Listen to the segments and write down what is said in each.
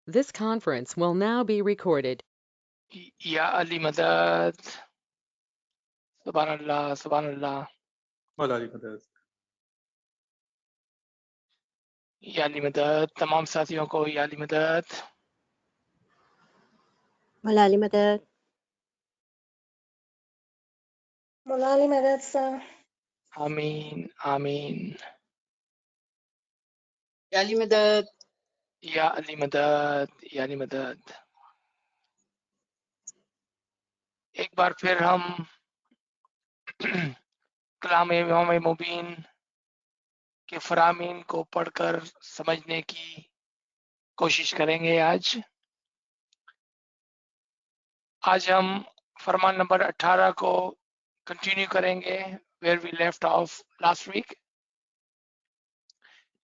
This conference will now be recorded. Ya Ali Madad, Subhanallah, Subhanallah. या अली मदद, तमाम साथियों को या अली मदद। मौला अली मदद। मौला अली मदद सर। आमीन आमीन। या अली मदद। या अली मदद, या अली मदद। एक बार फिर हम कलाम इमाम मुबीन के फरामीन को पढ़कर समझने की कोशिश करेंगे। आज हम फरमान नंबर 18 को कंटिन्यू करेंगे where we left off last week.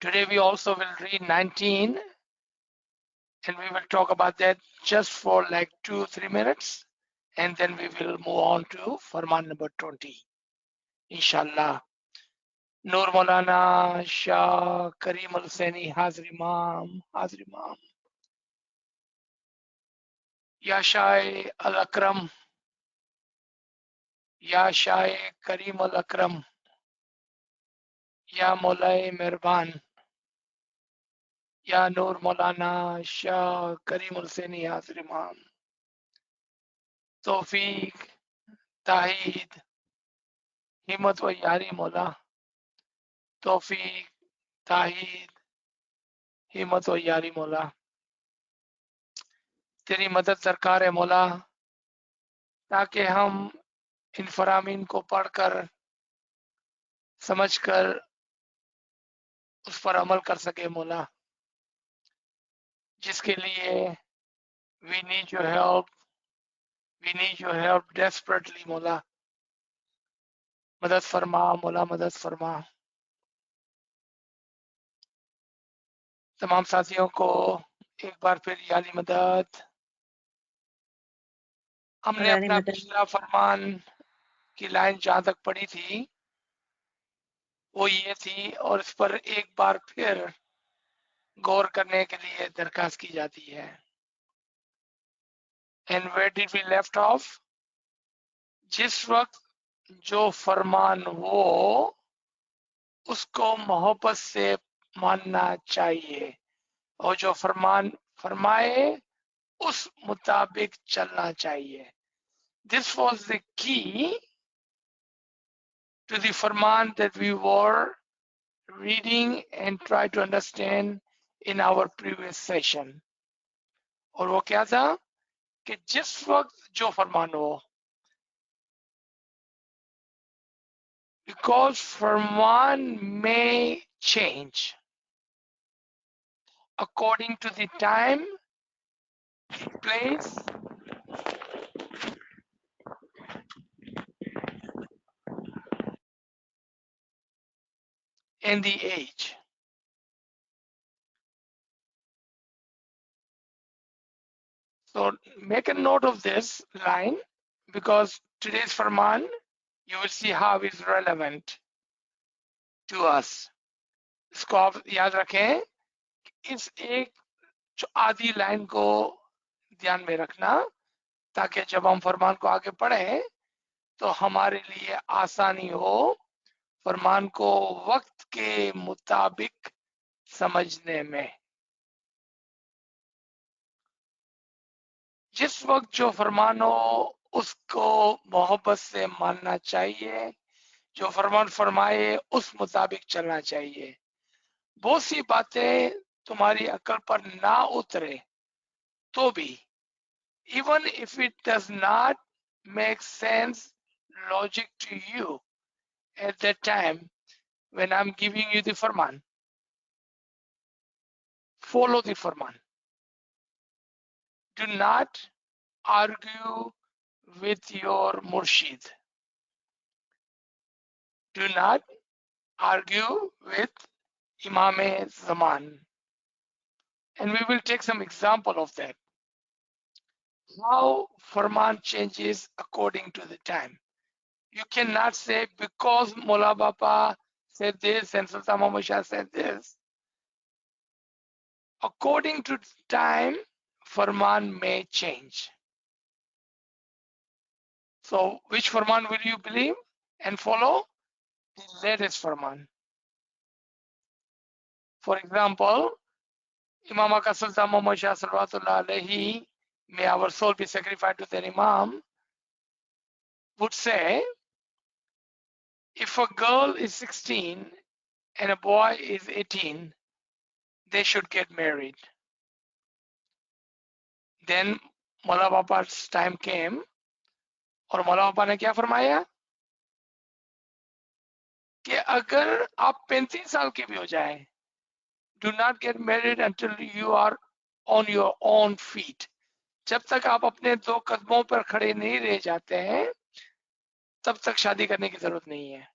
Today we also will read 19 and we will talk about that just for like 2-3 minutes, and then we will move on to Farman number 20 inshallah. Noor Maulana Shah Kareem Al Husaini Hazir Imam, Hazir Imam. Ya Shah Al Akram, Ya Shah Kareem Al Akram, Ya Maulay Mehraban, Ya Noor Maulana Shah Kareem Al Husaini Hazir Imam. Tawfiq, Tahid, हिम्मत व यारी मौला, तौफीक, ताहीद, हिम्मत व यारी मौला, तेरी मदद दरकार है मौला, ताकि हम इन फरामीन को पढ़कर समझकर उस पर अमल कर सके मौला, जिसके लिए we need your help desperately मौला। मदद फरमा मौला, मदद फरमा। तमाम साथियों को एक बार फिर याली मदद। हमने अपना पिछला फरमान की लाइन जहां तक पढ़ी थी वो ये थी, और इस पर एक बार फिर गौर करने के लिए दरखास्त की जाती है। And where did we left off? जिस वक्त जो फरमान हो उसको मोहब्बत से मानना चाहिए, और जो फरमान फरमाए उस मुताबिक चलना चाहिए। This was the key to the Farman that we were reading and try to understand in our previous session. और वो क्या था कि जिस वक्त जो फरमान हो, because Farman may change according to the time, place, and the age. So make a note of this line, because today's Farman, you will see how it's relevant to us. इसको आप याद रखें, इस एक आधी लाइन को ध्यान में रखना, ताकि जब हम फरमान को आगे पढ़ें तो हमारे लिए आसानी हो फरमान को वक्त के मुताबिक समझने में। जिस वक्त जो फरमान हो उसको मोहब्बत से मानना चाहिए, जो फरमान फरमाए उस मुताबिक चलना चाहिए। बहुत सी बातें तुम्हारी अकल पर ना उतरे तो भी, even if it does not make sense logic to you at that time when I'm giving you the Farman, follow the Farman. Do not argue with your Murshid. Do not argue with Imam Zaman. And we will take some example of that. How Farman changes according to the time. You cannot say because Mullah Baba said this and Sultan Muhammad Shah said this. According to time, Farman may change. So which Farman will you believe and follow? The latest Farman. For example, Imam Aka Sultan Muhammad Shah Salawatullah Alayhi, may our soul be sacrificed to their Imam, would say, if a girl is 16 and a boy is 18, they should get married. Then Maula Bapa's time came, और मौला बापा ने क्या फरमाया कि अगर आप 35 साल के भी हो जाएं, do not get married until you are on your own feet. जब तक आप अपने दो कदमों पर खड़े नहीं रह जाते हैं, तब तक शादी करने की जरूरत नहीं है.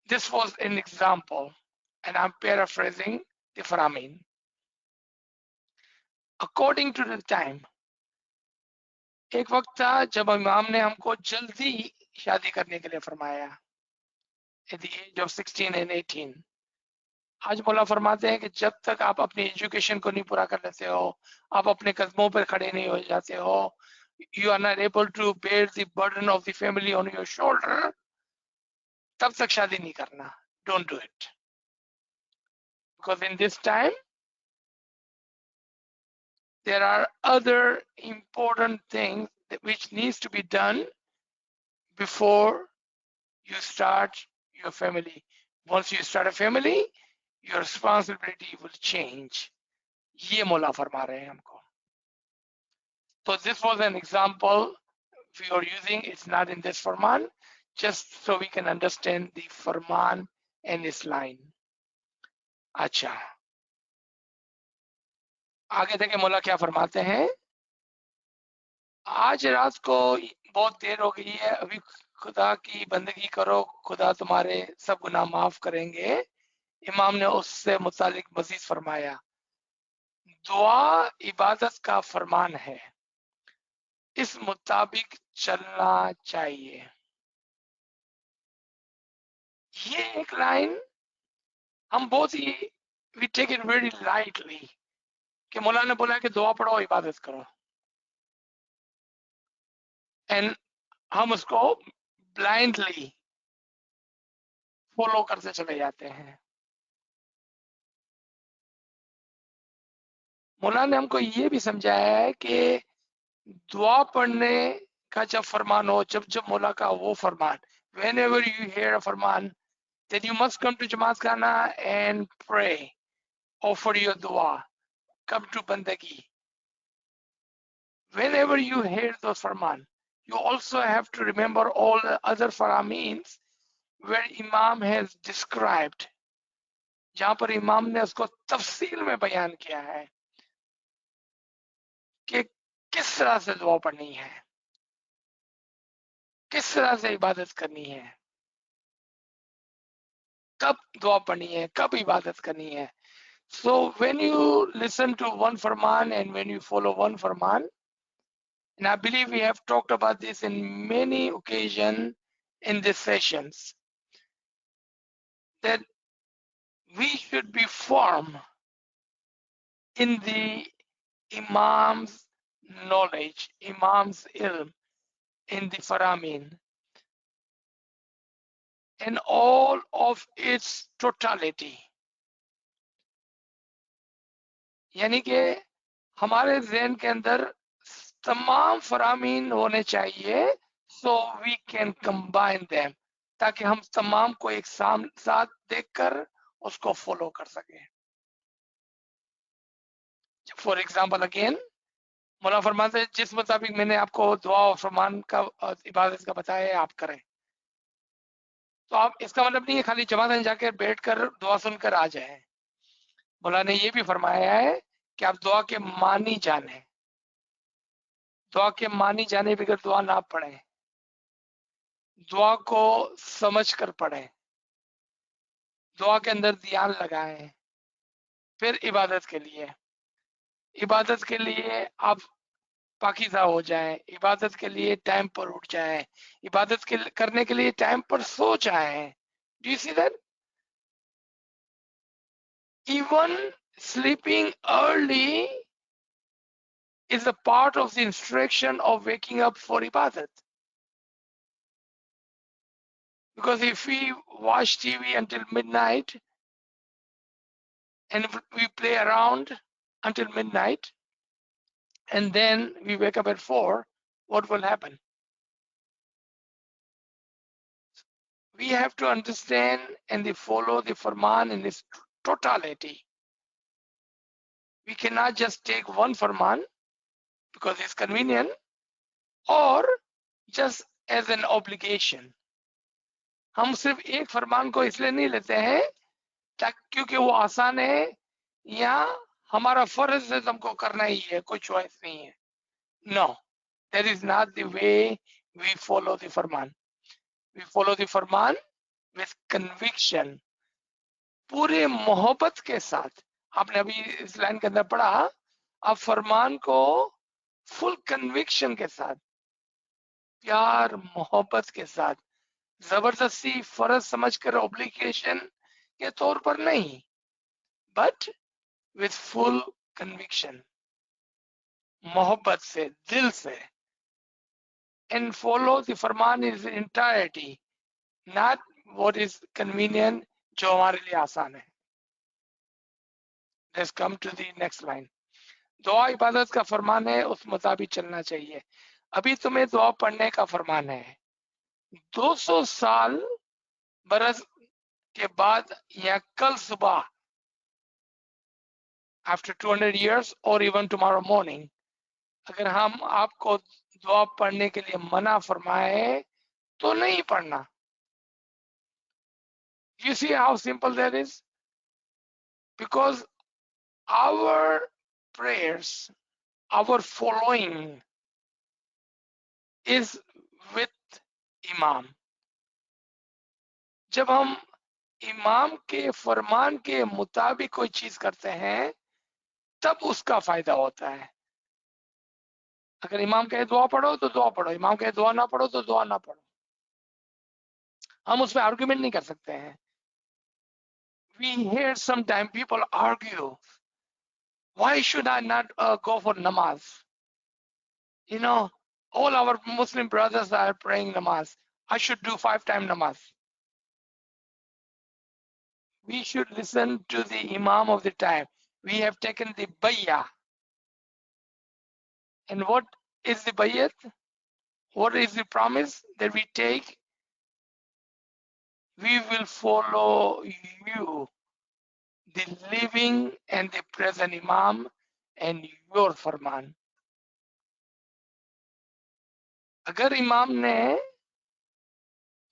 This was an example, and I'm paraphrasing the Farman. According to the time, एक वक्त था जब इमाम ने हमको जल्दी शादी करने के लिए फरमाया, at the age of 16 and 18. आज मौला फरमाते हैं कि जब तक आप अपनी एजुकेशन को नहीं पूरा कर लेते हो, आप अपने कदमों पर खड़े नहीं हो जाते हो, you are not able to bear the burden of the family on your shoulder, तब तक शादी नहीं करना. Don't do it. Because in this time, there are other important things which needs to be done before you start your family. Once you start a family, your responsibility will change. ये मौला फरमा रहे हैं हमको. So this was an example we are using. It's not in this Farman, just so we can understand the Farman and this line. अच्छा, आगे देखें मौला क्या फरमाते हैं. आज रात को बहुत देर हो गई है, अभी खुदा की बंदगी करो, खुदा तुम्हारे सब गुनाह माफ करेंगे. इमाम ने उससे मुतालिक मजीद फरमाया, दुआ इबादत का फरमान है, इस मुताबिक चलना चाहिए. ये एक लाइन हम बहुत ही we take it very lightly कि मौला ने बोला कि दुआ पढ़ो, इबादत करो, एंड हम उसको ब्लाइंडली फॉलो करते चले जाते हैं. मौला ने हमको ये भी समझाया है कि दुआ पढ़ने का जब फरमान हो, जब मौला का वो फरमान, whenever you hear a Farman, then you must come to Jamaat Khana and pray, offer your dua, come to bandagi. Whenever you hear those farman, you also have to remember all the other faramins where Imam has described, जहां पर इमाम ने उसको तफसील में बयान किया है कि किस तरह से दुआ पढ़नी है, किस तरह से इबादत करनी है, कब दुआ पढ़नी है, कब इबादत करनी है. So when you listen to one farman and when you follow one farman, and I believe we have talked about this in many occasions in these sessions, that we should be firm in the Imam's knowledge, Imam's ilm, in the Faramin, in all of its totality. यानी कि हमारे ज़हन के अंदर तमाम फरामीन होने चाहिए, so we can combine them, ताकि हम तमाम को एक साथ देखकर उसको फॉलो कर सके. फॉर एग्जाम्पल अगेन मौला फरमाते हैं जिस मुताबिक मैंने आपको दुआ और फरमान का इबादत का बताया है आप करें. तो आप इसका मतलब नहीं है खाली जमात में जाकर बैठकर दुआ सुनकर आ जाए. मौला ने ये भी फरमाया है कि आप दुआ के मानी जाने, दुआ के मानी जाने बगैर दुआ ना पढ़ें, दुआ को समझ कर पढ़ें, दुआ के अंदर ध्यान लगाएं, फिर इबादत के लिए आप पाकीज़ा हो जाएं, इबादत के लिए टाइम पर उठ जाएं, इबादत करने के लिए टाइम पर सो जाएं. Do you see that? Even sleeping early is a part of the instruction of waking up for ibadat. Because if we watch TV until midnight and if we play around until midnight and then we wake up at 4, what will happen? We have to understand and follow the Farman in its totality. We cannot just take one Farman because it's convenient or just as an obligation. हम सिर्फ एक फरमान को इसलिए नहीं लेते हैं क्योंकि वो आसान है या हमारा फर्ज है हमको करना ही है, कोई चॉइस नहीं है. No, that is not the way we follow the Farman. We follow the Farman with conviction. पूरे मोहब्बत के साथ. आपने अभी इस लाइन के अंदर पढ़ा, आप फरमान को फुल कन्विक्शन के साथ, प्यार मोहब्बत के साथ, जबरदस्ती फर्ज समझकर ऑब्लिगेशन के तौर पर नहीं, बट विथ फुल कन्विक्शन, मोहब्बत से, दिल से. एंड फॉलो द फरमान is entirety, not what is convenient, जो हमारे लिए आसान है. Let's come to the next line. दुआ इबादत का फरमान है, उस मुताबिक चलना चाहिए. अभी तुम्हें दुआ पढ़ने का फरमान है. 200 साल बरस के बाद या कल सुबह, आफ्टर 200 years और इवन टुमारो मॉर्निंग, अगर हम आपको दुआ पढ़ने के लिए मना फरमाए तो नहीं पढ़ना. You see how simple that is? Because our prayers, our following is with imam. जब हम इमाम के फरमान के मुताबिक कोई चीज करते हैं तब उसका फायदा होता है. अगर इमाम कहे दुआ पढ़ो तो दुआ पढ़ो, इमाम कहे दुआ ना पढ़ो तो दुआ ना पढ़ो. हम उस पर आर्ग्यूमेंट नहीं कर सकते हैं. We hear sometimes people argue, why should I not go for namaz? You know, all our Muslim brothers are praying namaz. I should do 5 times namaz. We should listen to the imam of the time. We have taken the bay'ah. And what is the bay'at? What is the promise that we take? We will follow you, the living and the present imam, and your farman. अगर इमाम ने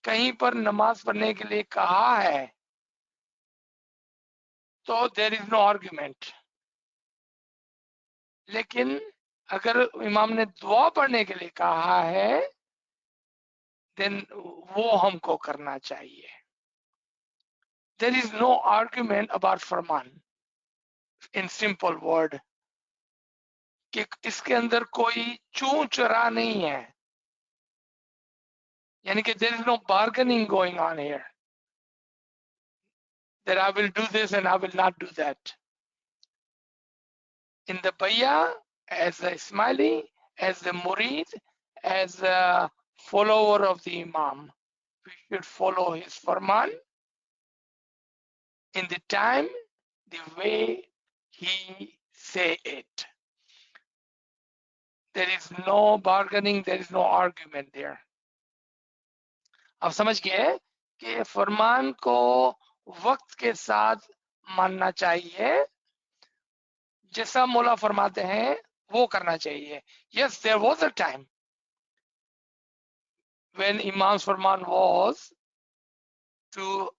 कहीं पर नमाज पढ़ने के लिए कहा है तो देयर इज नो आर्ग्यूमेंट. लेकिन अगर इमाम ने दुआ पढ़ने के लिए कहा है देन वो हमको करना चाहिए. There is no argument about फरमान. इन सिंपल वर्ड, कि इसके अंदर कोई चूं चरा नहीं है, यानी कि there is no bargaining going on here that I will do this and I will not do that. In the bay'ah, as a Ismaili, as the murid, as a follower of the imam, we should follow his farman in the time, the way he say it. There is no bargaining, there is no argument there. अब समझ गए कि फरमान को वक्त के साथ मानना चाहिए, जैसा मौला फरमाते हैं वो करना चाहिए. Yes, there was a time when Imam's Farman was to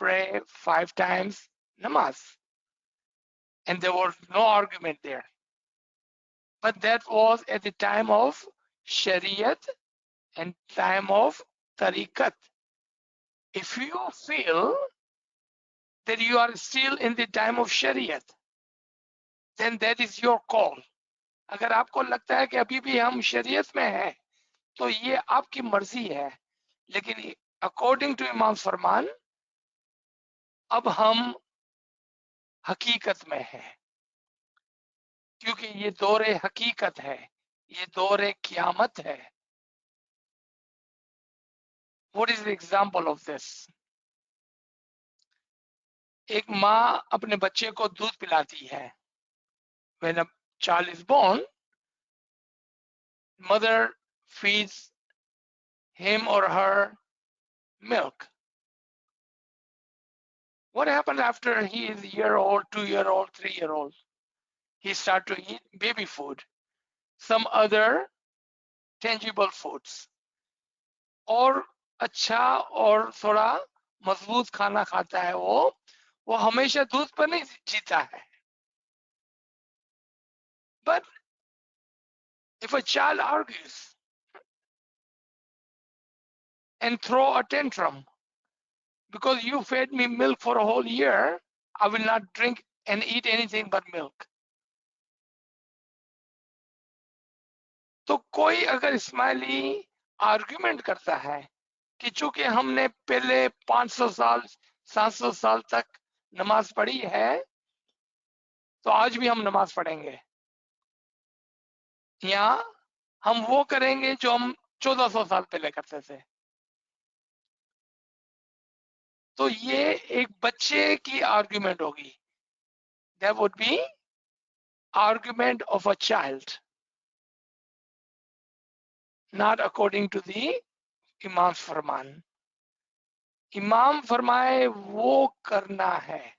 pray 5 times namaz, and there was no argument there. But that was at the time of Shariat and time of Tariqat. If you feel that you are still in the time of Shariat, then that is your call. अगर आपको लगता है कि अभी भी हम शरीयत में हैं तो ये आपकी मर्जी है. लेकिन अकॉर्डिंग टू इमाम फरमान अब हम हकीकत में हैं, क्योंकि ये दौरे हकीकत है, ये दौरे क़यामत है। What is the example of this? एक माँ अपने बच्चे को दूध पिलाती है। When a child is born, mother feeds him or her milk. What happens after he is a year old, 2 year old, 3 year old? He start to eat baby food, some other tangible foods. और अच्छा और थोड़ा मजबूत खाना खाता है वो हमेशा दूध पर नहीं जीता है। But if a child argues and throw a tantrum, because you fed me milk for a whole year, I will not drink and eat anything but milk. तो कोई अगर इस्माइली आर्ग्यूमेंट करता है कि चूंकि हमने पहले 500 साल 700 साल तक नमाज पढ़ी है तो आज भी हम नमाज पढ़ेंगे, या हम वो करेंगे जो हम 1400 साल पहले करते थे, तो ये एक बच्चे की आर्ग्यूमेंट होगी। That would be argument of a child, not according to the Imam's फरमान। इमाम फरमाए वो करना है,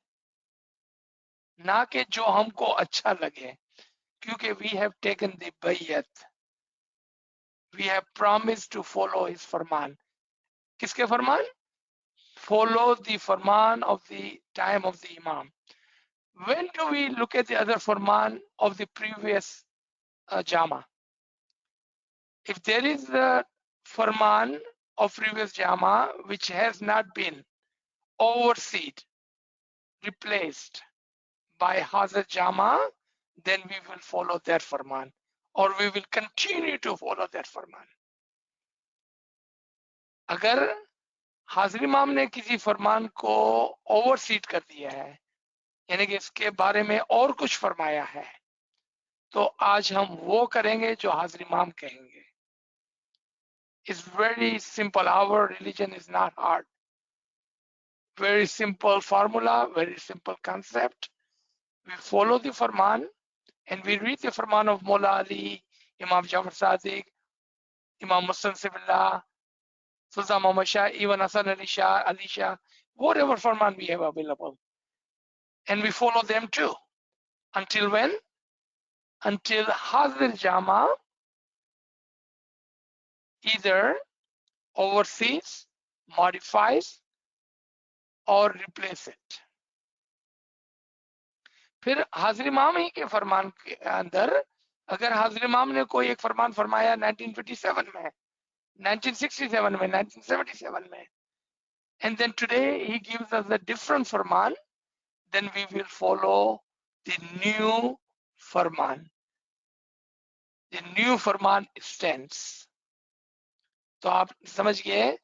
ना कि जो हमको अच्छा लगे, क्योंकि we have taken the bayat, we have promised to follow his फरमान। किसके फरमान? Follow the Farman of the time of the Imam. When do we look at the other Farman of the previous Jama? If there is a Farman of previous Jama which has not been overseen, replaced by Hazrat Jama, then we will follow that Farman, or we will continue to follow that Farman. अगर हाजिर इमाम ने किसी फरमान को ओवरसीड कर दिया है, यानी कि इसके बारे में और कुछ फरमाया है, तो आज हम वो करेंगे जो हाजिर इमाम कहेंगे। It's very simple. Our religion is not hard. Very simple formula, very simple concept. We follow the Farman and we read the Farman of Mullah Ali, Imam Jafar Sadiq, Imam Muslim Sibillah, Sultan Muhammad Shah, even Hasan Ali Shah, whatever Farman we have available. And we follow them too. Until when? Until Hazir Jama either oversees, modifies, or replace it. फिर हाजिर इमाम ही के फरमान के अंदर अगर हाजिर इमाम ने कोई एक फरमान फरमाया 1957 में, 1967 में, 1977 में, and then today he gives us a different Farman, then we will follow the new Farman. The new Farman stands. तो आप समझ गए,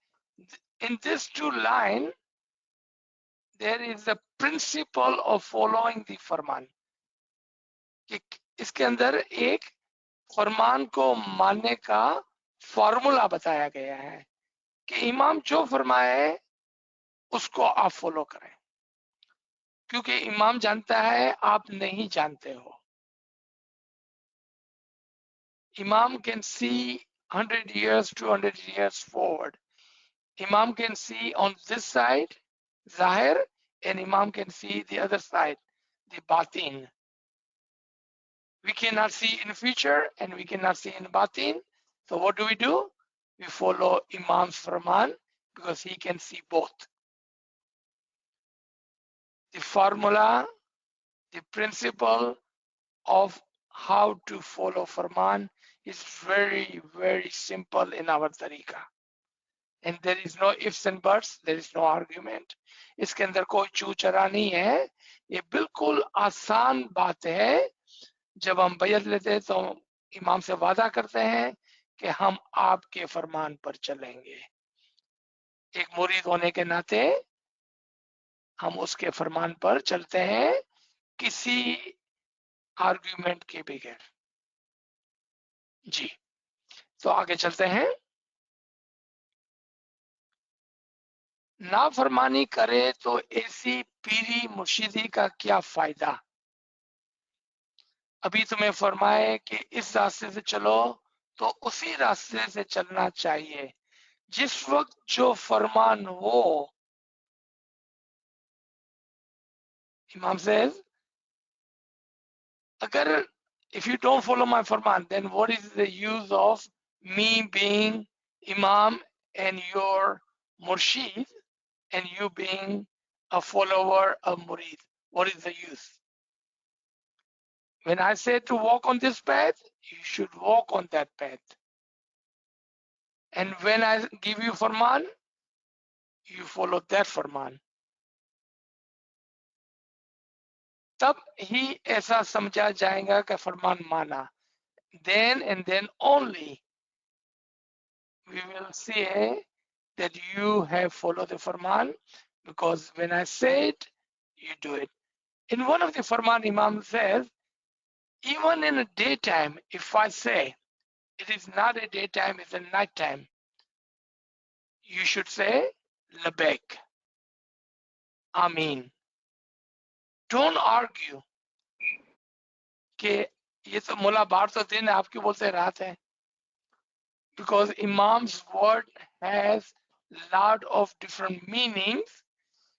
in this two line there is a principle of following the फरमान. इसके अंदर एक फरमान को मानने का फॉर्मूला बताया गया है कि इमाम जो फरमाए उसको आप फॉलो करें, क्योंकि इमाम जानता है आप नहीं जानते हो। इमाम can see 100 years 200 years forward. Imam can see on this side Zahir and Imam can see the other side, the Batin. We cannot see in future and we cannot see in Batin. So what do? We follow Imam's Farman because he can see both. The formula, the principle of how to follow Farman is very, very simple in our tariqa. And there is no ifs and buts, there is no argument. इसके अंदर कोई चू चरा नहीं है, ये बिल्कुल आसान बात है। जब हम बैत लेते हैं तो इमाम से वादा करते हैं कि हम आपके फरमान पर चलेंगे। एक मुरीद होने के नाते हम उसके फरमान पर चलते हैं। किसी आर्ग्यूमेंट के बगैर। जी, तो आगे चलते हैं। नाफरमानी करे तो ऐसी पीरी मुर्शिदी का क्या फायदा। अभी तुम्हें फरमाए कि इस रास्ते से चलो, तो उसी रास्ते से चलना चाहिए जिस वक्त जो फरमान हो। इमाम says, अगर if you don't follow my farman, then what is the use of me being imam and your murshid and you being a follower of murid? What is the use? When I say to walk on this path, you should walk on that path. And when I give you farman, you follow that farman. तब ही ऐसा समझा जाएगा कि फरमान माना. Then and then only we will say that you have followed the farman, because when I say it, you do it. In one of the farman, Imam says, even in a daytime, if I say it is not a daytime, it's a nighttime, you should say labbaik, Ameen. Don't argue कि ये तो मुला बार तो दिन है, आपकी बोलते रात है. Because Imam's word has lot of different meanings.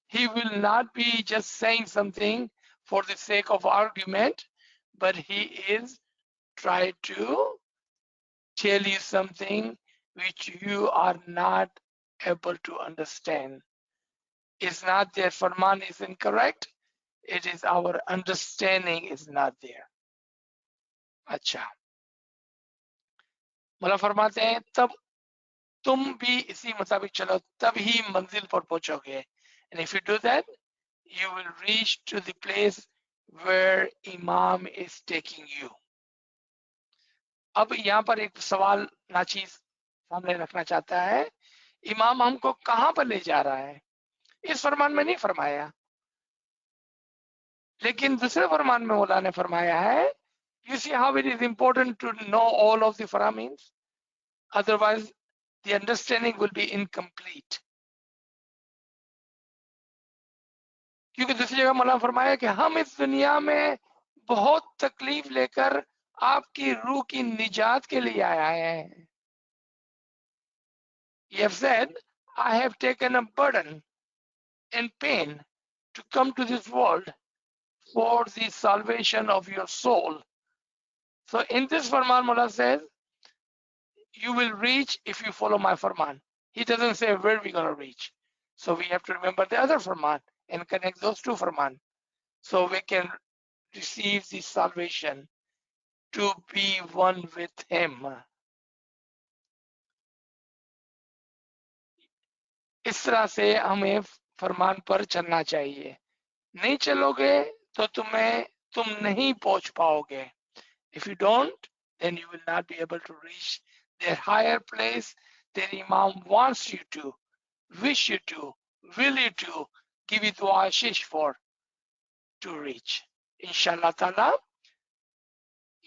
He will not be just saying something for the sake of argument, but he is trying to tell you something which you are not able to understand. It's not that Farman is incorrect, it is our understanding is not there. अच्छा, मला फरमाते हैं तब तुम भी इसी मुताबिक चलो, तब ही मंजिल पर पहुंचोगे. And if you do that, you will reach to the place where Imam is taking you. अब यहाँ पर एक सवाल नाचीज सामने रखना चाहता है, इमाम हमको कहाँ पर ले जा रहा है. इस फरमान में नहीं फरमाया, लेकिन दूसरे फरमान में मौला ने फरमाया है. You see how it is important to know all of the faramins, otherwise the understanding will be incomplete. क्योंकि दूसरी जगह मौला फरमाया कि हम इस दुनिया में बहुत तकलीफ लेकर आपकी रूह की निजात के लिए आया है. You have said, I have taken a burden and pain to come to this world for the salvation of your soul. So in this Farman, Mullah says, you will reach if you follow my Farman. He doesn't say where we're going to reach. So we have to remember the other Farman and connect those two Farman, so we can receive the salvation to be one with him. इस तरह से हमें फरमान पर चलना चाहिए. नहीं चलोगे तो तुम नहीं पहुंच पाओगे. If you don't, then you will not be able to reach that higher place that Imam wants you to, wish you to, will you to, give you dua ashish for to reach. Inshallah ta'ala,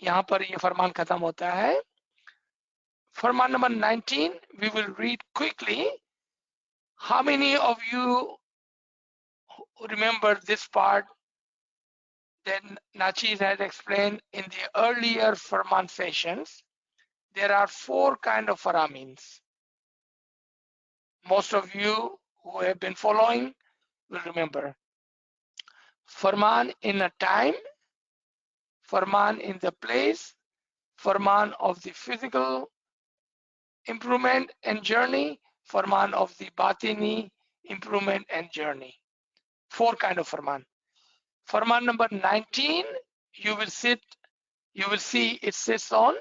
यहाँ पर ये फरमान खत्म होता है. Farman number 19, we will read quickly. How many of you remember this part that Nachid had explained in the earlier Farman sessions? There are 4 kind of faramins. Most of you who have been following will remember. Farman in a time, Farman in the place, Farman of the physical improvement and journey, Farman of the batini improvement and journey. 4 kind of Farman. Farman number 19, you will see it sits on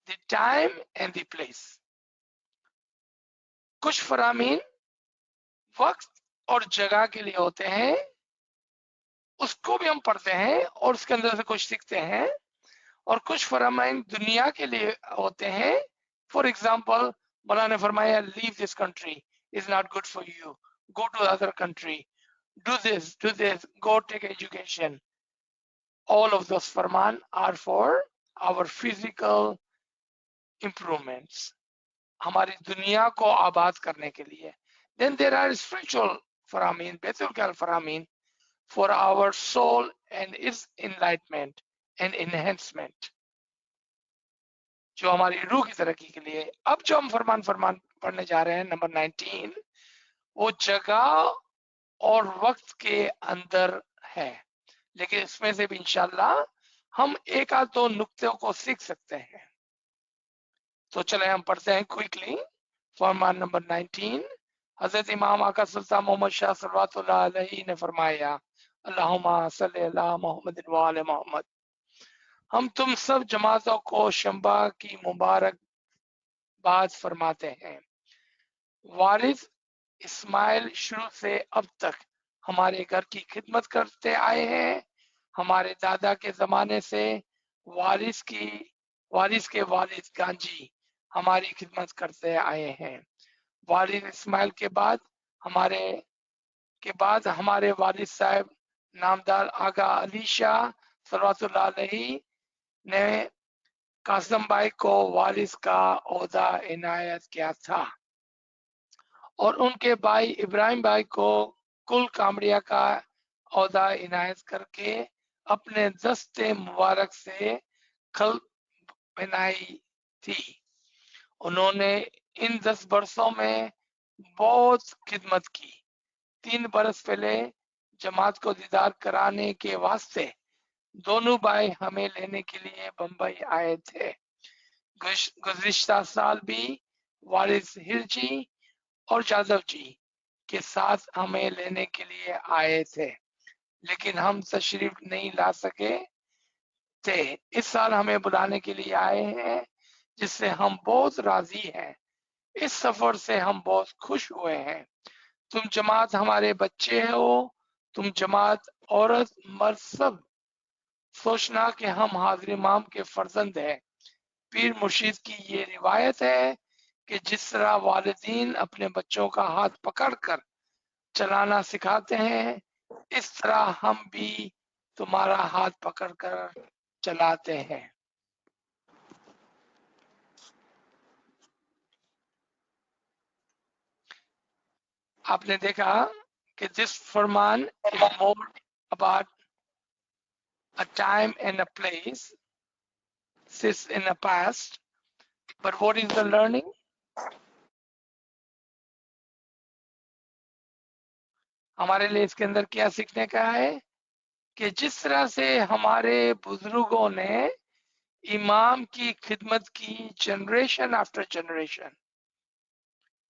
the time and the place. कुछ फरामीन वक्त और जगह के लिए होते हैं, उसको भी हम पढ़ते हैं और उसके अंदर से कुछ सीखते हैं. और कुछ फरामीन दुनिया के लिए होते हैं. फॉर एग्जाम्पल, मौला ने फरमाया leave this country, is not good for you, go to other country, do this, go take education. all of those farman are for our physical improvements, हमारी दुनिया को आबाद करने के लिए. Then there are spiritual faramin, Baitul faramin, for our soul and its enlightenment and enhancement, जो हमारी रूह की तरक्की के लिए. अब जो हम फरमान पढ़ने जा रहे हैं नंबर 19, वो जगह और वक्त के अंदर है, लेकिन इसमें से भी इंशाल्लाह हम एक आध दो नुक्तों को सीख सकते हैं. तो चले हम पढ़ते हैं क्विकली. फरमान नंबर 19, हजरत इमाम आका सुल्तान मोहम्मद शाह सल्लल्लाहु अलैहि ने फरमाया, अल्लाहुम्मा सल्ली अला मोहम्मद व आले मोहम्मद. हम तुम सब जमातों को शंबा की मुबारकबाद फरमाते हैं. वारिस इस्माइल शुरू से अब तक हमारे घर की खिदमत करते आए हैं. हमारे दादा के जमाने से वारिस के वालिद गांजी हमारी खिदमत करते आए हैं. वालिद इस्माइल के बाद हमारे वालिद साहब नामदार आगा अली शाह सल्लल्लाहु अलैहि ने कासम भाई को वारिस का ओहदा इनायत किया था और उनके भाई इब्राहिम भाई को कुल कामड़िया का ओहदा इनायत करके अपने दस्ते मुबारक से खल बनाई थी. उन्होंने इन 10 बरसों में बहुत खिदमत की. 3 बरस पहले जमात को दीदार कराने के वास्ते दोनों भाई हमें लेने के लिए बंबई आए थे. गुज़िश्ता साल भी वारिस हिरजी और जादव जी के साथ हमें लेने के लिए आए थे, लेकिन हम तशरीफ नहीं ला सके थे. इस साल हमें बुलाने के लिए आए हैं, जिससे हम बहुत राजी हैं. इस सफर से हम बहुत खुश हुए हैं. तुम जमात हमारे बच्चे हो. तुम जमात औरत मर्द सब सोचना कि हम हाजिर इमाम के फर्जंद हैं. पीर मुर्शिद की ये रिवायत है कि जिस तरह वालिदीन अपने बच्चों का हाथ पकड़कर चलाना सिखाते हैं, इस तरह हम भी तुम्हारा हाथ पकड़कर चलाते हैं. आपने देखा कि this Farman is more about a time and a place sits in the past, but what is the learning? हमारे लिए इसके अंदर क्या सीखने का है कि जिस तरह से हमारे बुजुर्गों ने इमाम की खिदमत की, जनरेशन आफ्टर जनरेशन,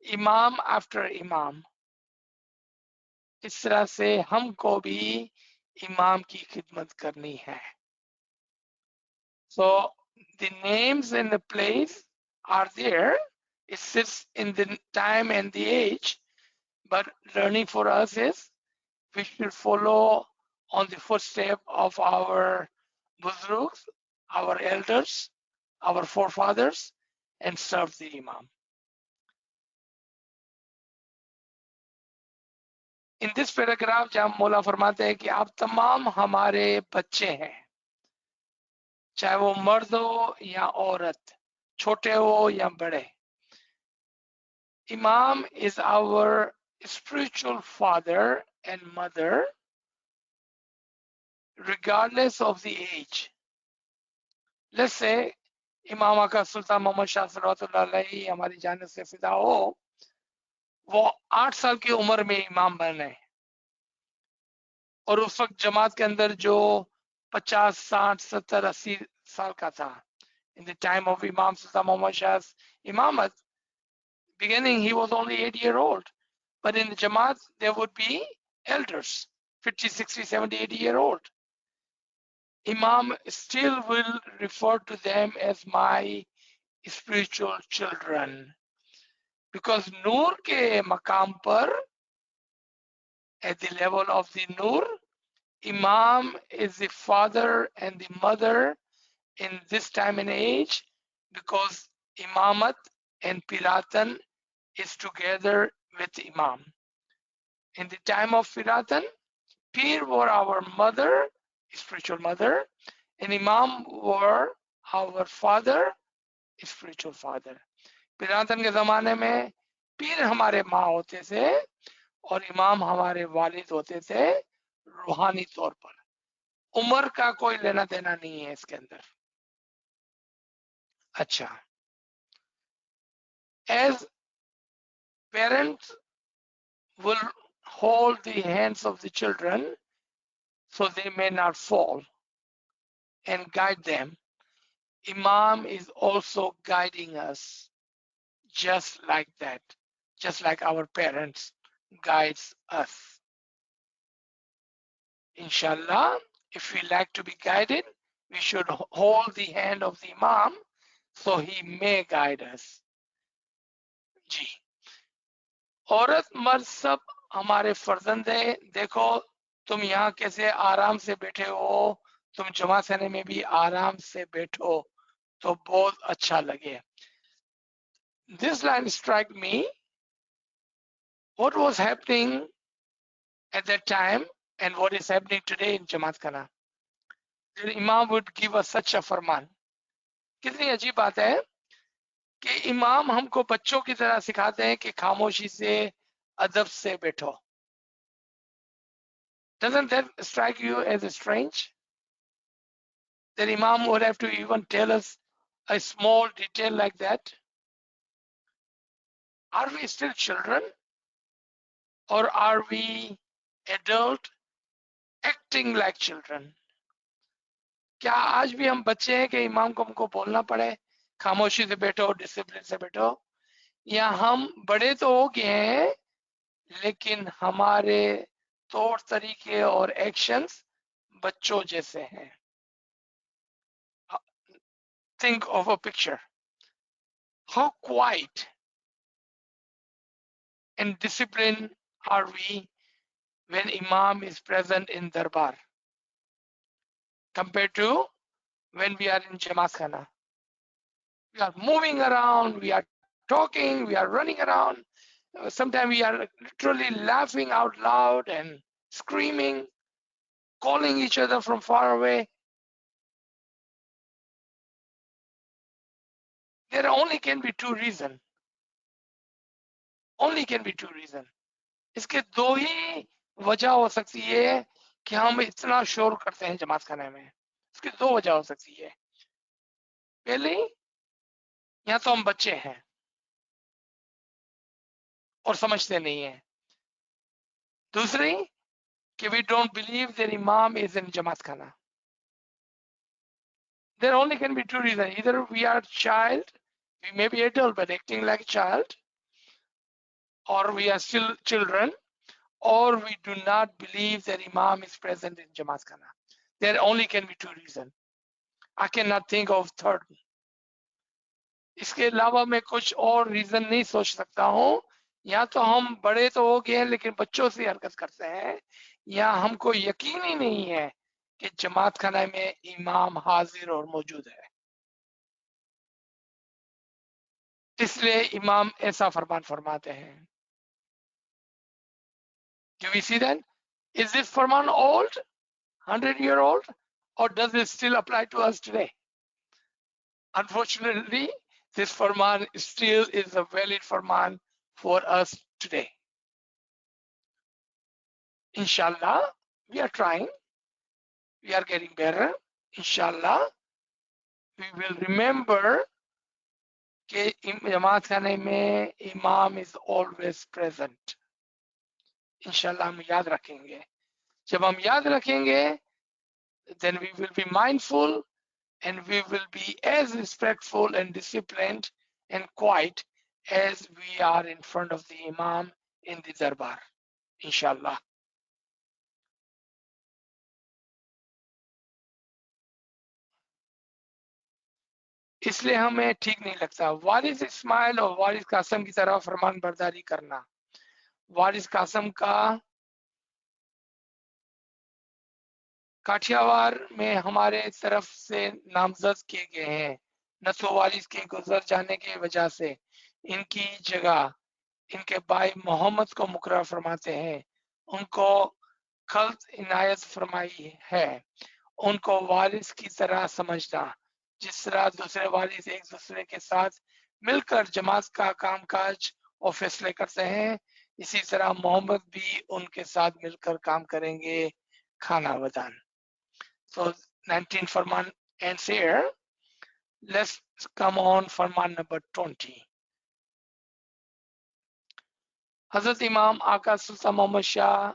इमाम आफ्टर इमाम, इस तरह से हमको भी इमाम की खिदमत करनी है. So the names and the place are there. It sits in the time and the age, but learning for us is we should follow on the footstep of our buzrugs, our elders, our forefathers, and serve the imam. In this paragraph, जहाँ मौला फरमाते हैं कि आप तमाम हमारे बच्चे हैं, चाहे वो मर्द हो या औरत, छोटे हो या बड़े. Imam is our spiritual father and mother, regardless of the age. Let's say इमाम आका सुल्तान मोहम्मद शाह सल्लल्लाहु अलैहि हमारी जान से फिदा हो, वो 8 साल की उम्र में इमाम बने और उस वक्त जमात के अंदर जो 50, 60, 70, 80 साल का था. In the time of Imam Sultan Muhammad Shah's imamat, beginning he was only 8 years old, but in the Jamaat there would be elders, 50, 60, 70, 80 years old. Imam still will refer to them as my spiritual children, because Noor ke maqam par, at the level of the Noor, Imam is the father and the mother in this time and age, because Imamat and Piratan is together with Imam. In the time of Piratan, Pir were our mother, spiritual mother, and Imam were our father, spiritual father. पिरातन के ज़माने में पीर हमारे माँ होते थे और इमाम हमारे वालिद होते थे रूहानी तौर पर। उम्र का कोई लेना देना नहीं है इसके अंदर। अच्छा, as parents will hold the hands of the children so they may not fall and guide them, Imam is also guiding us just like that, just like our parents guides us. Inshallah, if we like to be guided, we should hold the hand of the Imam so he may guide us. जी, औरत मर्द सब हमारे फर्जंद है। देखो तुम यहाँ कैसे आराम से बैठे हो, तुम जमात खाने में भी आराम से बैठो तो बहुत अच्छा लगे। This line struck me. What was happening at that time and what is happening today in Jamaat Khana? The Imam would give us such a farman. कितनी अजीब बात है कि इमाम हमको बच्चों की तरह सिखाते हैं कि खामोशी से अदब से बैठो। Doesn't that strike you as strange? That Imam would have to even tell us a small detail like that? Are we still children or are we adult acting like children? क्या आज भी हम बच्चे हैं कि इमाम को हमको बोलना पड़े खामोशी से बैठो, डिसिप्लिन से बैठो, या हम बड़े तो हो गए हैं लेकिन हमारे तौर तरीके और एक्शंस बच्चों जैसे हैं? Think of a picture. How quiet and disciplined are we when Imam is present in Darbar compared to when we are in Jamaat Khana? We are moving around, we are talking, we are running around. Sometimes we are literally laughing out loud and screaming, calling each other from far away. There only can be two reasons. Only can be two reasons. इसके दो ही वजह हो सकती है कि हम इतना शोर करते हैं जमात खाने में। इसकी दो वजह हो सकती है। पहली, या तो हम बच्चे हैं और समझते नहीं हैं। दूसरी, कि we don't believe that Imam is in Jamaat Khana. There only can be two reasons. Either we are child, we may be adult but acting like a child, or we are still children, or we do not believe that Imam is present in Jamaat Khana. There only can be two reasons. I cannot think of third. इसके अलावा मैं कुछ और reason नहीं सोच सकता हूँ। या तो हम बड़े तो हो गए हैं लेकिन बच्चों से हरकत करते हैं, या हमको यकीन ही नहीं है कि जमात खाना में इमाम हाजिर और मौजूद है, इसलिए इमाम ऐसा फरमान फरमाते हैं। Do we see that? Is this farman old, 100-year old, or does it still apply to us today? Unfortunately, this farman still is a valid farman for us today. Inshallah, we are trying. We are getting better. Inshallah, we will remember कि जमात खाने में इमाम is always present. Inshallah हम याद रखेंगे। जब हम याद रखेंगे, then we will be mindful and we will be as respectful and disciplined and quiet as we are in front of the Imam in the Darbar. Inshallah. इसलिए हमें ठीक नहीं लगता वारिस इस्माइल और वारिस कासम की तरह फरमान बरदारी करना। वारिस कासम का काठियावाड़ में हमारे तरफ से नामजद किए गए हैं। नसो वारिस के गुजर जाने की वजह से इनकी जगह इनके भाई मोहम्मद को मुकर्रर फरमाते हैं। उनको खल्त इनायत फरमाई है उनको वारिस की तरह समझना, जिस तरह दूसरे वारिस एक दूसरे के साथ मिलकर जमात का कामकाज और फैसले करते हैं, इसी तरह मोहम्मद भी उनके साथ मिलकर काम करेंगे। खाना बदान। So 19 Farman ends here. Let's come on Farman number 20. हजरत इमाम आका सुल्तान मोहम्मद शाह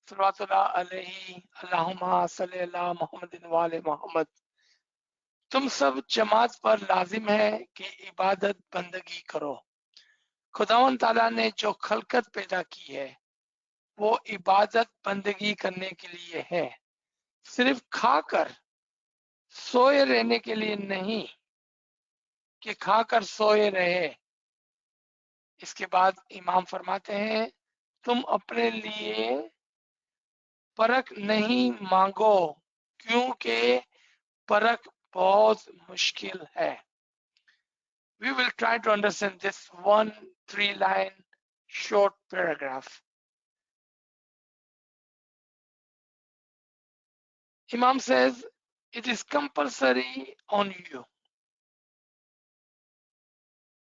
सल्लल्लाहु अलैहि अल्लाहुम्मा सल्ली अला मुहम्मदिन व आले मोहम्मद, तुम सब जमात पर लाजिम है कि इबादत बंदगी करो। खुदावन ताला ने जो खलकत पैदा की है वो इबादत बंदगी करने के लिए है, सिर्फ खाकर सोए रहने के लिए नहीं कि खाकर सोए रहे। इसके बाद इमाम फरमाते हैं, तुम अपने लिए परख नहीं मांगो क्योंकि परख बहुत मुश्किल है। We will try to understand this 1 3-line short paragraph. Imam says, it is compulsory on you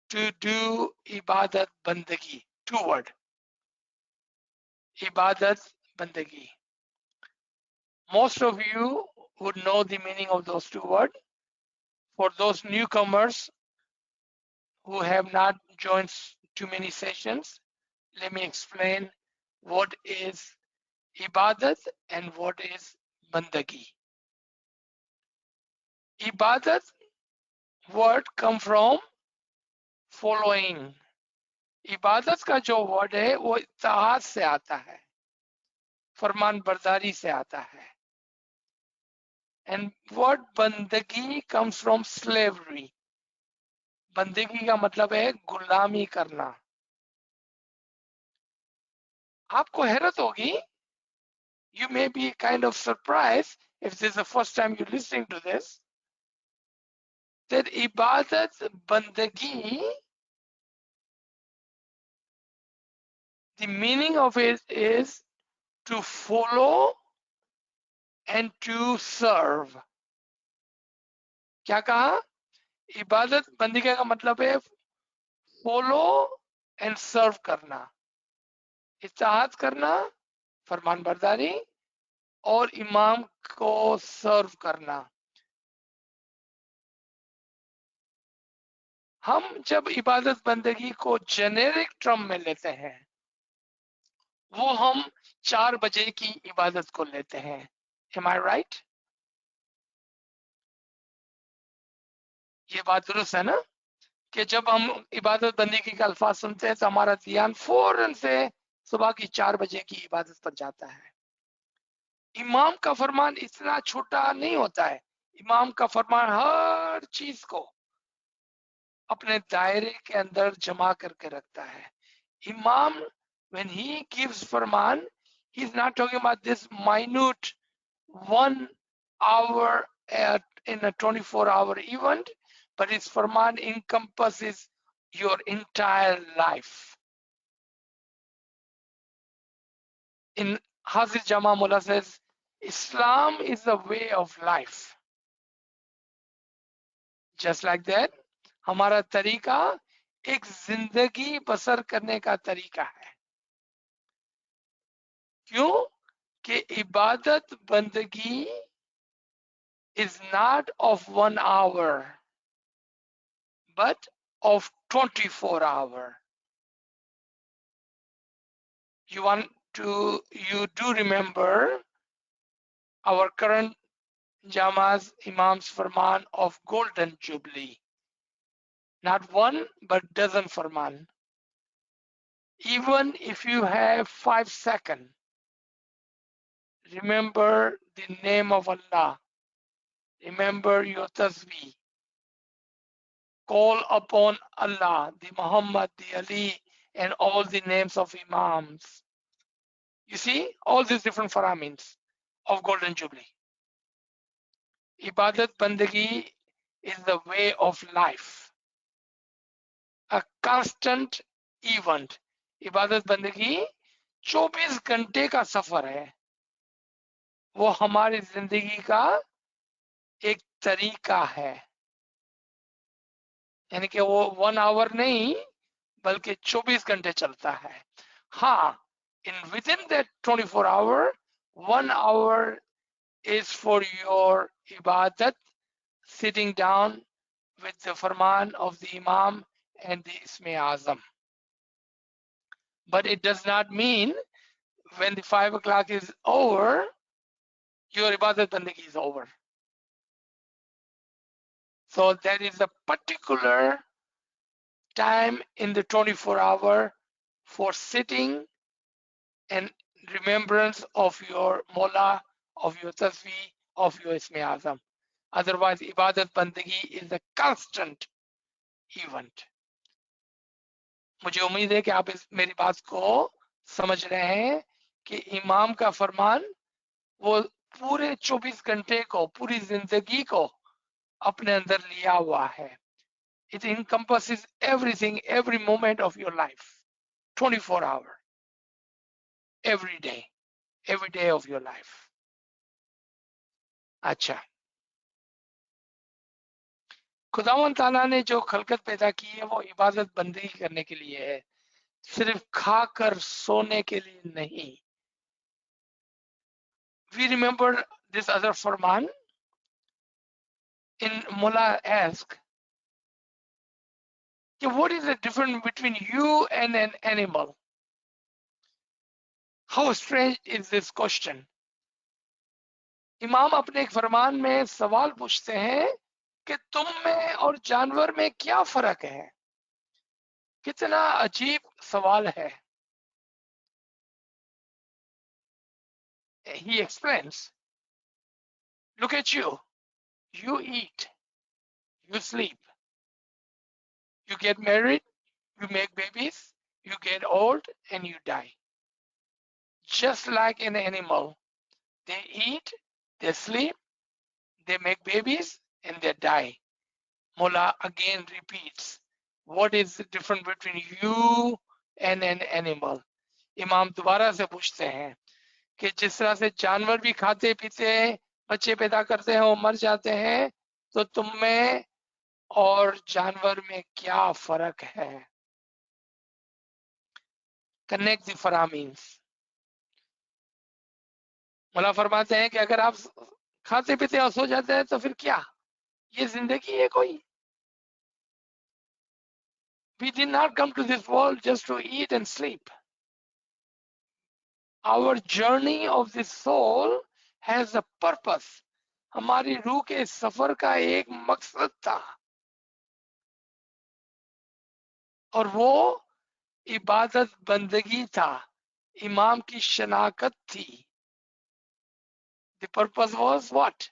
to do ibadat bandagi. 2 words. Ibadat bandagi. Most of you would know the meaning of those 2 words. For those newcomers who have not joined too many sessions, let me explain what is ibadat and what is bandagi. Ibadat word come from following. इबादत का जो word है वो इत्तेहाद से आता है, फरमान बरदारी से आता है। एंड वर्ड बंदगी कम्स फ्रॉम स्लेवरी। बंदगी का मतलब है गुलामी करना। आपको हैरत होगी, you may be kind of surprised if this is the first time you're listening to this, that ibadat bandagi, the meaning of it is to follow and to serve. क्या कहा? इबादत बंदगी का मतलब है फॉलो एंड सर्व करना, इत्तेहाद करना, फरमान बरदारी और इमाम को सर्व करना। हम जब इबादत बंदगी को जेनेरिक टर्म में लेते हैं, वो हम 4 बजे की इबादत को लेते हैं। Am I right? ये बात दुरुस्त है ना, कि जब हम इबादत बंदगी का अल्फाज सुनते हैं तो हमारा ध्यान फौरन से सुबह की 4 बजे की इबादत पर जाता है। इमाम का फरमान इतना छोटा नहीं होता है। इमाम का फरमान हर चीज को अपने दायरे के अंदर जमा करके रखता है। इमाम when he gives Farman, he is not talking about this minute 1 hour in a 24-hour event, but his Farman encompasses your entire life. In Hazir Jama Mullah says, Islam is the way of life. Just like that, हमारा तरीका एक जिंदगी बसर करने का तरीका है। क्यों? कि इबादत बंदगी is not of 1 hour, but of 24 hours. You do remember our current Jama's Imam's Farman of Golden Jubilee. Not 1, but dozen Farman. Even if you have 5 seconds, remember the name of Allah. Remember your tasbih. Call upon Allah, the Muhammad, the Ali, and all the names of Imams. You see, all these different faramins of Golden Jubilee. Ibadat Bandagi is the way of life, a constant event. Ibadat Bandagi 24 घंटे का सफर है। वो हमारी जिंदगी का एक तरीका है, यानी कि वो 1 आवर नहीं बल्कि 24 घंटे चलता है। हाँ, in within that 24 hour, 1 hour is for your ibadat, sitting down with the farman of the imam and the isme azam. But it does not mean when the 5 o'clock is over, your ibadat bandagi is over. So there is a particular time in the 24 hour for sitting and remembrance of your Mola, of your Tasbih, of your Isme Azam. Otherwise, Ibadat Bandagi is a constant event. मुझे उम्मीद है कि आप मेरी बात को समझ रहे हैं कि इमाम का फरमान वो पूरे 24 घंटे को, पूरी जिंदगी को अपने अंदर लिया हुआ है. It encompasses everything, every moment of your life, 24 hours, every day of your life. अच्छा, खुदावंद ताला ने जो खलकत पैदा की है वो इबादत बंदगी करने के लिए है, सिर्फ खाकर सोने के लिए नहीं. We remember this other Farman in Mullah asked, what is the difference between you and an animal? How strange is this question? इमाम अपने एक फरमान में सवाल पूछते हैं कि तुम में और जानवर में क्या फर्क है. कितना अजीब सवाल है. He explains, look at you eat, you sleep, you get married, you make babies, you get old and you die. Just like an animal, they eat, they sleep, they make babies and they die. Mullah again repeats, what is the difference between you and an animal? इमाम दोबारा से पूछते हैं कि जिस तरह से जानवर भी खाते पीते बच्चे पैदा करते हैं और मर जाते हैं, तो तुम में और जानवर में क्या फर्क है? कनेक्ट द फरामीन्स. मौला फरमाते हैं कि अगर आप खाते पीते और सो जाते हैं तो फिर क्या, ये जिंदगी है कोई? We did not come to this world just to eat and sleep. Our journey of the soul has a purpose. हमारी रूह के सफर का एक मकसद था और वो इबादत बंदगी था, इमाम की शनाकत थी. The purpose was what?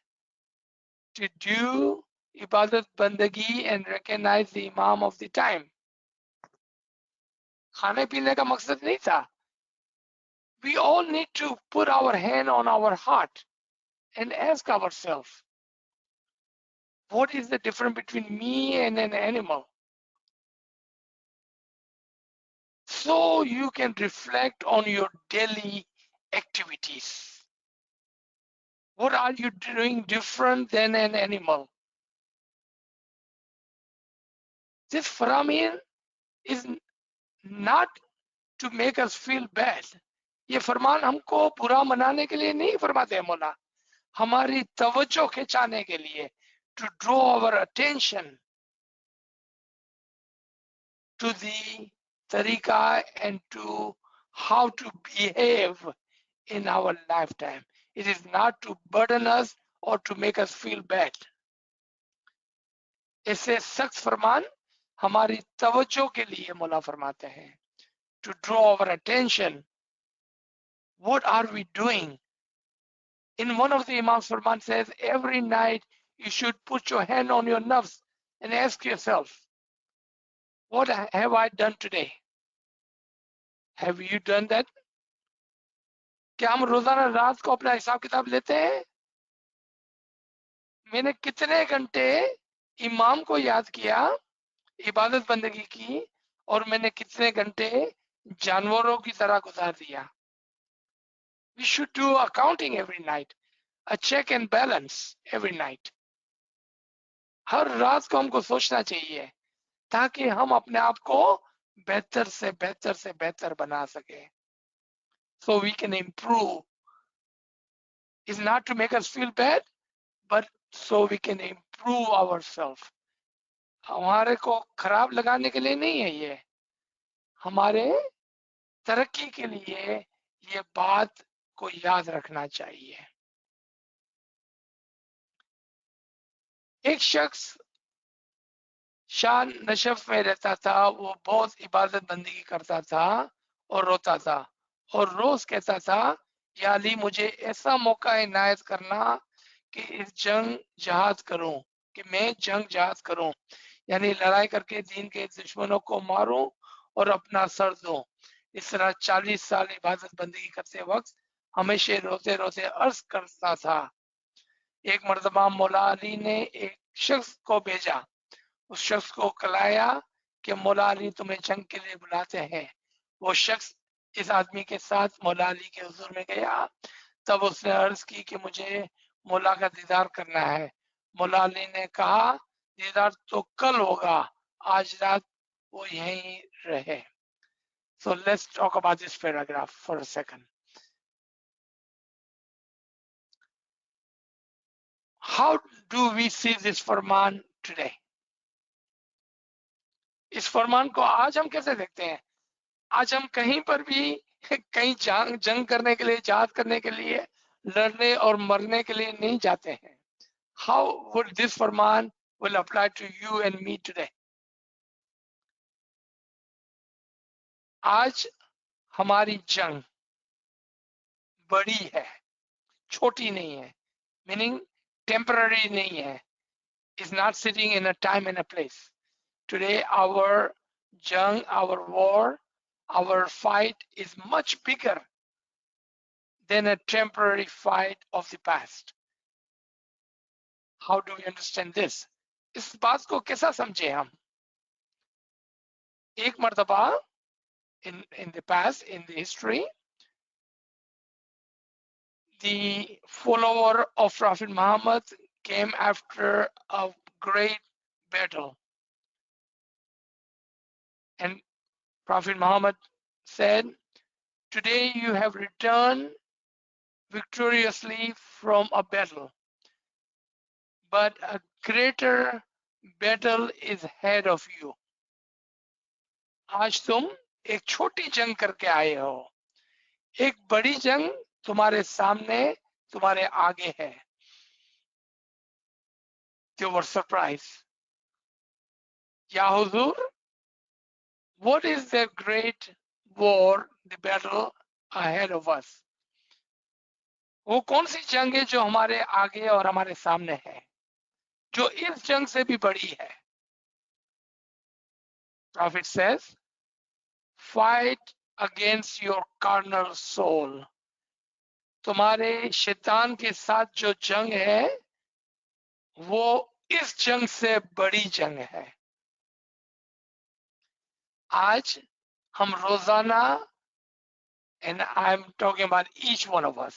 To do ibadat bandagi and recognize the imam of the time. खाने पीने का मकसद नहीं था. We all need to put our hand on our heart and ask ourselves, what is the difference between me and an animal? So you can reflect on your daily activities. What are you doing different than an animal? This Faramin is not to make us feel bad. ये फरमान हमको बुरा मनाने के लिए नहीं फरमाते हैं मौला, हमारी तवज्जो खिंचाने के लिए, to draw our attention to the tariqa and to how to behave in our lifetime. It is not to burden us or to make us feel bad. ऐसे सख्त फरमान हमारी तवज्जो के लिए मौला फरमाते हैं, to draw our attention. What are we doing? In one of the Imam's Farman says, every night you should put your hand on your nafs and ask yourself, what have I done today? Have you done that? क्या हम रोजाना रात को अपना हिसाब किताब लेते हैं? मैंने कितने घंटे इमाम को याद किया, इबादत बंदगी की, और मैंने कितने घंटे जानवरों की तरह गुजार दिया? We should do accounting every night. a check and balance every night. हर रात को हमको सोचना चाहिए ताकि हम अपने आप को बेहतर से बेहतर बना सके. So we can improve. It's not to make us feel bad, but so we can improve ourselves. हमारे को खराब लगाने के लिए नहीं है, ये हमारे तरक्की के लिए ये बात को याद रखना चाहिए. एक शख्स शान नशफ में रहता था, वो बहुत इबादत बंदगी करता था और रोता था और रोज कहता था, या अली मुझे ऐसा मौका इनायत करना कि इस जंग जहाद करूं, कि मैं जंग जहाद करूं, यानी लड़ाई करके दीन के दुश्मनों को मारूं और अपना सर दूं. इस तरह 40 साल इबादत बंदगी करते वक्त हमेशा रोते रोते अर्ज करता था. एक मर्तबा मौला अली ने एक शख्स को भेजा, उस शख्स को कलाया कि मौला अली तुम्हें जंग के लिए बुलाते हैं. वो शख्स इस आदमी के साथ मौला अली के हुजूर में गया. तब उसने अर्ज की कि मुझे मौला का दीदार करना है. मौला अली ने कहा, दीदार तो कल होगा, आज रात वो यहीं रहे. So let's talk about this paragraph for a second. How do we see this Farman today? इस फरमान को आज हम कैसे देखते हैं? आज हम कहीं पर भी कहीं जंग करने के लिए, जहाद करने के लिए, लड़ने और मरने के लिए नहीं जाते हैं. How would this Farman will apply to you and me today? आज हमारी जंग बड़ी है, छोटी नहीं है, मीनिंग टेम्पररी नहीं है. Is not sitting in a time and a place. Today our jang, our war, our fight is much bigger than a temporary fight of the past. How do we understand this? इस बात को कैसा समझे हम? एक मर्तबा in the past, in the history, the follower of Prophet Muhammad came after a great battle. And Prophet Muhammad said, today you have returned victoriously from a battle, but a greater battle is ahead of you. आज तुम एक छोटी जंग करके आए हो, एक बड़ी जंग तुम्हारे सामने, तुम्हारे आगे है. They were surprised. Ya Huzur, what is the great war, the battle ahead of us? वो कौन सी जंग है जो हमारे आगे और हमारे सामने है, जो इस जंग से भी बड़ी है? Prophet says, fight against your carnal soul. तुम्हारे शैतान के साथ जो जंग है वो इस जंग से बड़ी जंग है. आज हम रोजाना, and I'm talking about each one of us,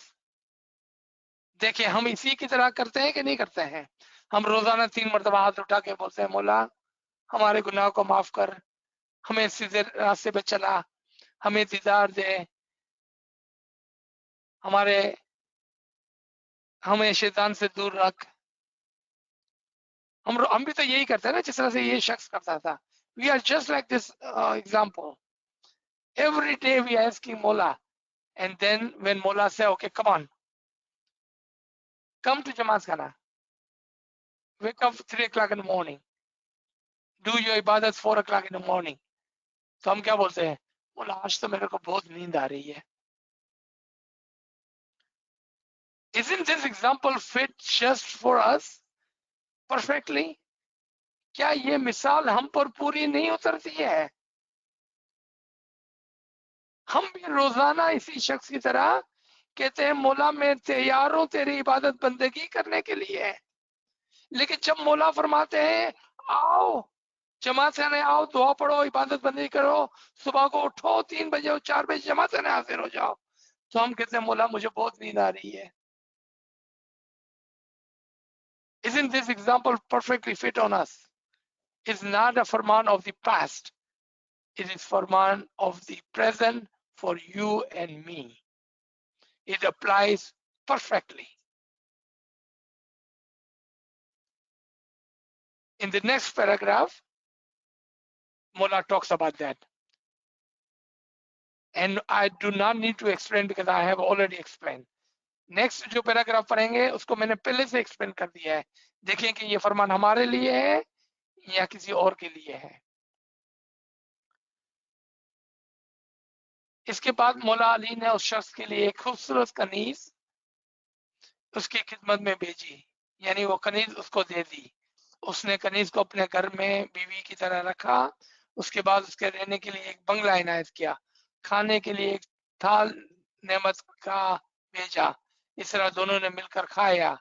देखिए हम इसी की तरह करते हैं कि नहीं करते हैं? हम रोजाना 3 मरतबा हाथ उठा के बोलते हैं, मौला हमारे गुनाह को माफ कर, हमें सीधे रास्ते पे चला, हमें दीदार दे, हमें शैतान से दूर रख. हम भी तो यही करते हैं ना, जिस तरह से ये शख्स करता था. We are just like this example. Every day we are asking Mola, and then when Mola say, okay, come on, come to Jamaat Khana, wake up 3 o'clock in the morning, do your ibadat 4 o'clock in the morning. तो हम क्या बोलते हैं? बोला आज तो मेरे को बहुत नींद आ रही है. Isn't this example fit just for us perfectly? क्या ये मिसाल हम पर पूरी नहीं उतरती है? हम भी रोजाना इसी शख्स की तरह कहते हैं, मौला मैं तैयार हूं तेरी इबादत बंदगी करने के लिए. लेकिन जब मौला फरमाते हैं आओ जमात खाने आओ, दुआ पढ़ो, इबादत बंदगी करो, सुबह को उठो 3 बजे और 4 बजे जमात खाने हाजिर हो जाओ, तो हम कहते हैं मौला मुझे बहुत नींद आ रही है. Isn't this example perfectly fit on us? It's not a Farman of the past. It is Farman of the present for you and me. It applies perfectly. In the next paragraph, Mullah talks about that. And I do not need to explain because I have already explained. Next जो paragraph पढ़ेंगे उसको मैंने पहले से explain कर दिया है. देखें कि ये फरमान हमारे लिए है या किसी और के लिए है. इसके बाद मौला अली ने उस शख्स के लिए एक खूबसूरत कनीज उसकी खिदमत में भेजी, यानी वो कनीज उसको दे दी. उसने कनीज को अपने घर में बीवी की तरह रखा. उसके बाद उसके रहने के लिए एक बंगला इनायत किया, खाने के लिए एक थाल नेमत का भेजा. इस तरह दोनों ने मिलकर खाया,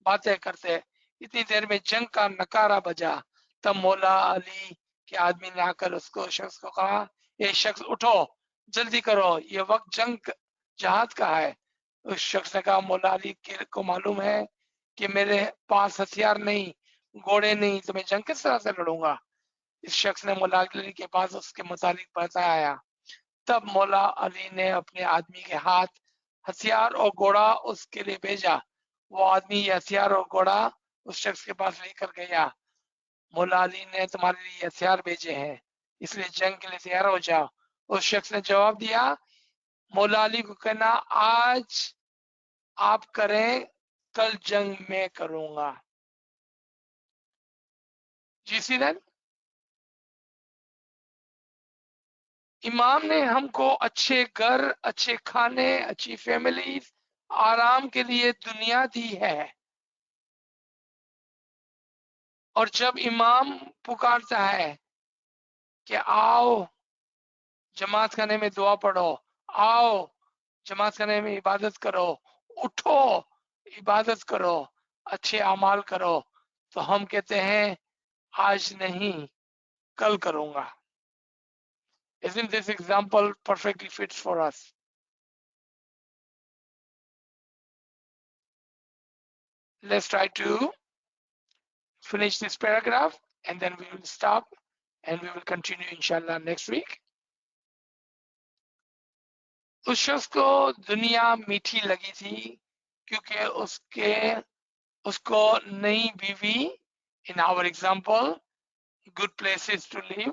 बातें करते. इतनी देर में जंग का नकारा बजा. तब मौला अली के आदमी ने आकर उसको शख्स को कहा, ये शख्स उठो, जल्दी करो, ये वक्त जंग जहाद का है. उस शख्स ने कहा, मौला अली को मालूम है कि मेरे पास हथियार नहीं, घोड़े नहीं, तो मैं जंग किस तरह से लड़ूंगा. इस शख्स ने मौला अली के पास उसके मुतालिक बताया. तब मौला अली ने अपने आदमी के हाथ हथियार और घोड़ा उसके लिए भेजा. वो आदमी ये हथियार और घोड़ा उस शख्स के पास लेकर गया. मौला अली ने तुम्हारे लिए हथियार भेजे हैं, इसलिए जंग के लिए तैयार हो जाओ. उस शख्स ने जवाब दिया, मौला अली को कहना, आज आप करें, कल जंग में करूंगा. जी सी दैन, इमाम ने हमको अच्छे घर, अच्छे खाने, अच्छी फैमिली, आराम के लिए दुनिया दी है. और जब इमाम पुकारता है कि आओ जमात खाने में दुआ पढ़ो, आओ जमात खाने में इबादत करो, उठो इबादत करो, अच्छे अमाल करो, तो हम कहते हैं आज नहीं, कल करूंगा. Isn't this example perfectly fits for us? Let's try to finish this paragraph and then we will stop and we will continue inshallah next week. उस शख्स को दुनिया मीठी लगी थी क्योंकि उसको नई बीवी, in our example good places to live,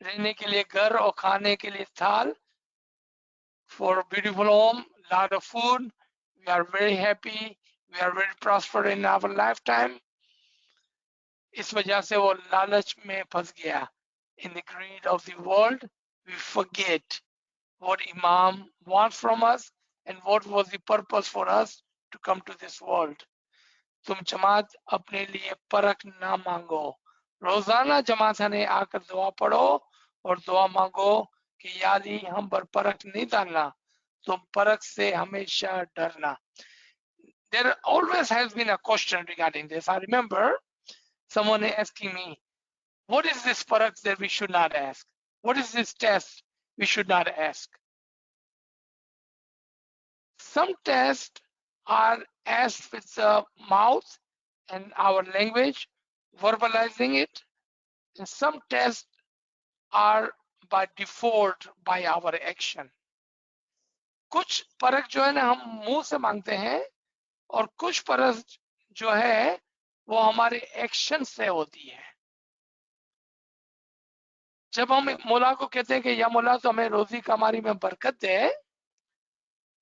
रहने के लिए घर और खाने के लिए थाल, for a beautiful home, lot of food, we are very happy, we are very prosperous in our lifetime. इस वजह से वो लालच में फंस गया. In the greed of the world, we forget what Imam wants from us and what was the purpose for us to come to this world. तुम जमात अपने लिए परख ना मांगो, रोजाना जमात खाने आकर दुआ पढ़ो और दुआ मांगो कि या अली हम पर परख नहीं डालना, तुम परख से हमेशा डरना. There always has been a question regarding this. I remember someone asking me, what is this parak that we should not ask? What is this test we should not ask? Some tests are asked with the mouth and our language, verbalizing it, and some tests are by default by our action. कुछ परख जो है ना हम मुंह से मांगते हैं और कुछ परख जो है वो हमारे एक्शन से होती है. जब हम मौला को कहते हैं कि या मौला तो हमें रोजी कमारी में बरकत दे,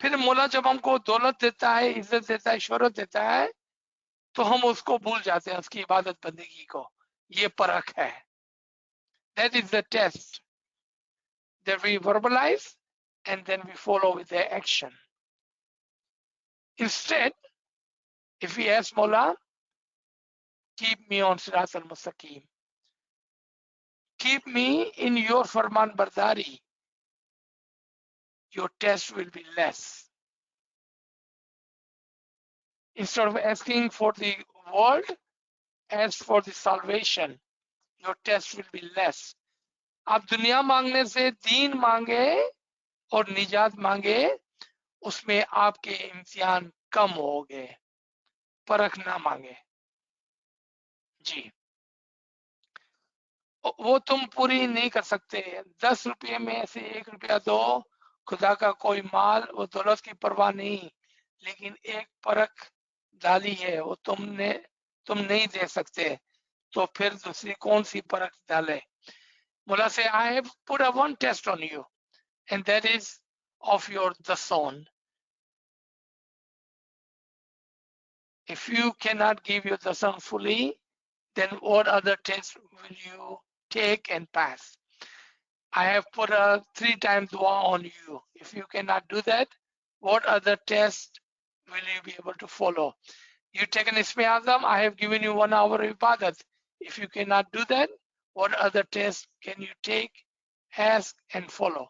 फिर मौला जब हमको दौलत देता है, इज्जत देता है, शोहरत देता है, तो हम उसको भूल जाते हैं, उसकी इबादत बंदगी को. ये परख है. That is the test that we verbalize and then we follow with the action. Instead, if we ask Mawla, keep me on Sirat al-Mustaqim, keep me in your Farman Bardari, your test will be less. Instead of asking for the world, ask for the salvation, your test will be less. आप दुनिया मांगने से दीन मांगे और निजात मांगे, उसमें आपके इम्तिहान कम हो गए. परख ना मांगे. जी, वो तुम पूरी नहीं कर सकते। 10 रुपये में से 1 रुपया दो, खुदा का कोई माल वो दौलत की परवाह नहीं, लेकिन एक परख डाली है वो तुम नहीं दे सकते, तो फिर दूसरी कौन सी परख डाले? Mullah say, I have put a one test on you, and that is of your dasan. If you cannot give your dasan fully, then what other test will you take and pass? I have put a 3 times dua on you. If you cannot do that, what other test will you be able to follow? You take an Ismi Azam, I have given you 1 hour of ibadat. If you cannot do that, what other test can you take, ask, and follow?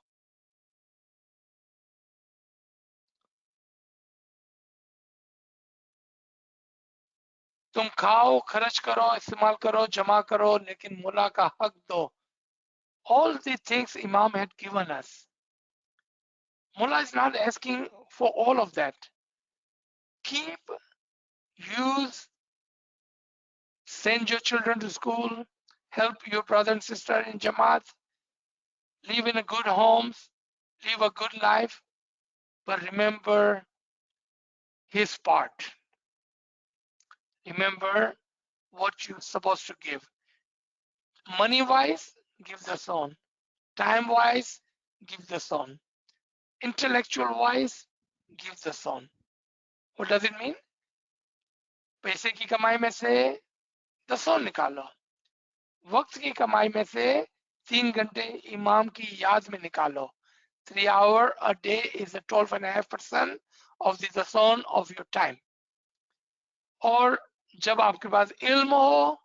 तुम खाओ, खर्च करो, इस्तेमाल करो, जमा करो, लेकिन मुला का हक दो. All the things Imam had given us. Mullah is not asking for all of that. Keep, use, send your children to school, help your brother and sister in Jamaat, live in a good homes, live a good life, but remember his part. Remember what you're supposed to give. Money-wise, give the son. Time-wise, give the son. Intellectual-wise, give the son. What does it mean? पैसे की कमाई में से 10 निकालो, वक्त की कमाई में से 3 घंटे इमाम की याद में निकालो. 3 hours a day is a 12.5% of the dasan of your time. और जब आपके पास इल्म हो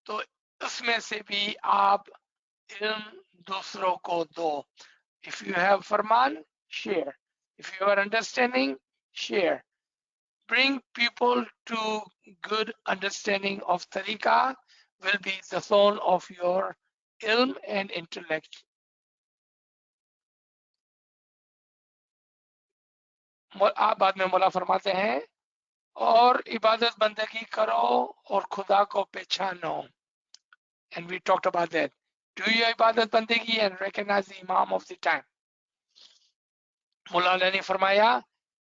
तो उसमें से भी आप इल्म दूसरों को दो. If you have Farman, share. If you are understanding, share. Bring people to good understanding of tariqah will be the soul of your ilm and intellect. आप बाद में मौला फरमाते हैं, और इबादत बंदगी करो और खुदा को पहचानो. And we talked about that. Do your ibadat bandagi and recognize the imam of the time. मौला ने फरमाया,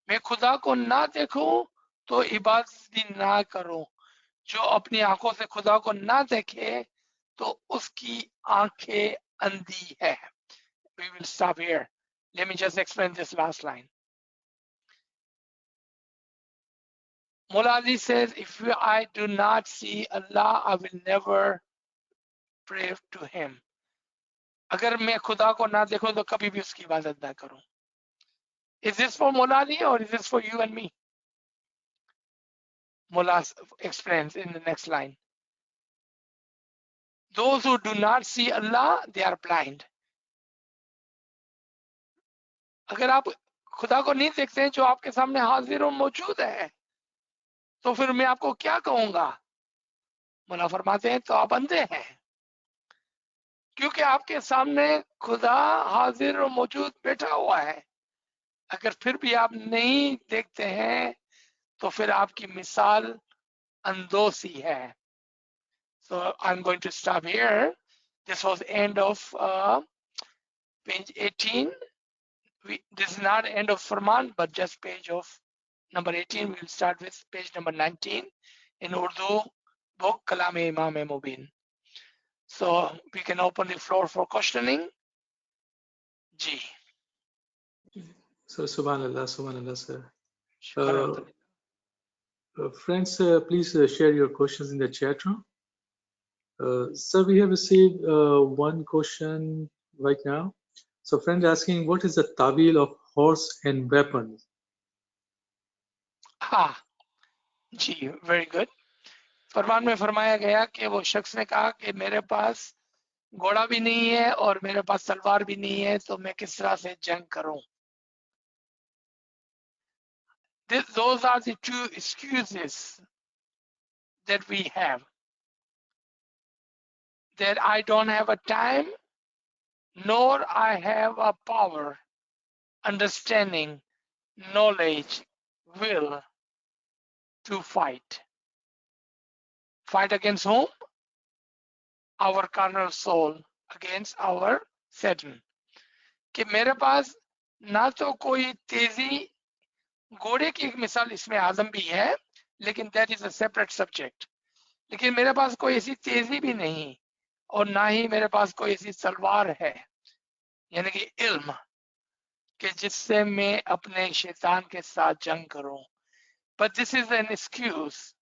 मैं खुदा को ना देखूं तो इबादत भी ना करूं. जो अपनी आंखों से खुदा को ना देखे तो उसकी आंखें अंधी है. We will stop here. Let me just explain this last line. Mullah Ali says, if I do not see Allah, I will never pray to him. अगर मैं खुदा को ना देखूं तो कभी भी उसकी इबादत ना करूं. Is this for Mullah Ali or is this for you and me? Mullah explains in the next line. Those who do not see Allah, they are blind. अगर आप खुदा को नहीं देखते हैं जो आपके सामने हाजिर और मौजूद है, तो फिर मैं आपको क्या कहूंगा? मौला फरमाते हैं तो आप अंधे हैं, क्योंकि आपके सामने खुदा हाजिर और मौजूद बैठा हुआ है. अगर फिर भी आप नहीं देखते हैं तो फिर आपकी मिसाल अंधों सी है. So I'm going to stop here. This was the end of page 18. This is not end of Farman, but just page of number 18. We'll start with page number 19 in Urdu book Kalam-e-Imam Mubin. So we can open the floor for questioning. Ji. So Subhanallah, sir. Shukran. Friends, please share your questions in the chat room. So we have received one question right now. So friend asking, what is the tawil of horse and weapons? हाँ जी, very good. फरमान में फरमाया गया कि वो शख्स ने कहा कि मेरे पास घोड़ा भी नहीं है और मेरे पास तलवार भी नहीं है, तो मैं किस तरह से जंग करूं? Those are the two excuses that we have. That I don't have a time, nor I have a power, understanding, knowledge, will to fight. Fight against whom? Our carnal soul, against our Satan. कि मेरे पास ना तो कोई तेजी, घोड़े की एक मिसाल इसमें आजम भी है, लेकिन that is a separate subject. लेकिन मेरे पास कोई ऐसी तेजी भी नहीं और ना ही मेरे पास कोई ऐसी तलवार है, यानी कि इल्म, कि जिससे मैं अपने शैतान के साथ जंग करूं. But this is an excuse.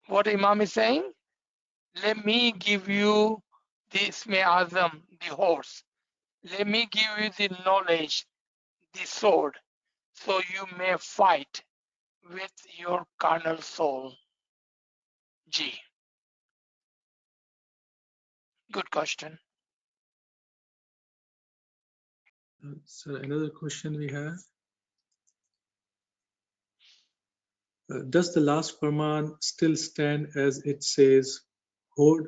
What Imam is saying, let me give you the Isme Azam, the horse. Let me give you the knowledge, the sword, so you may fight with your carnal soul. G. Good question. So another question we have. Does the last Farman still stand as it says, hold?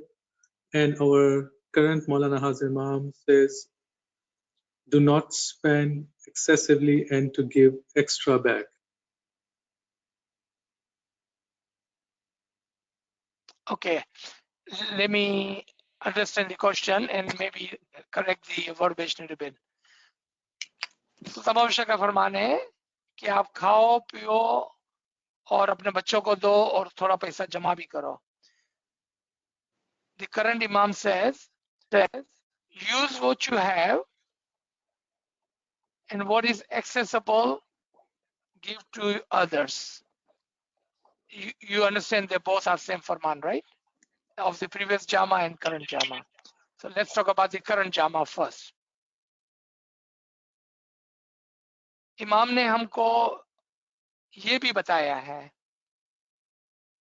And our current Maulana Hazir Imam says, do not spend excessively and to give extra back. Okay, let me understand the question and maybe correct the verbiage a little bit. तो तमाशा का फरमान है कि आप खाओ पियो और अपने बच्चों को दो और थोड़ा पैसा जमा भी करो. The current Imam says use what you have and what is accessible give to others. You understand they both are same Farman, right? Of the previous Jama and current Jama. So let's talk about the current Jama first. Imam ने हमको ये भी बताया है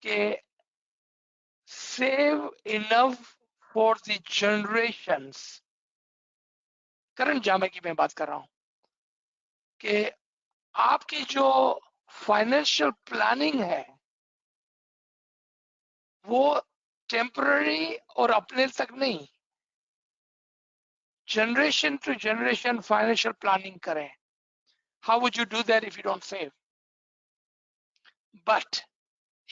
कि save enough for the generations. Current Jama की मैं बात कर रहा हूँ कि आपकी जो फाइनेंशियल प्लानिंग है वो टेम्पररी और अपने तक नहीं, generation to generation financial planning करें. How would you do that if you don't save? But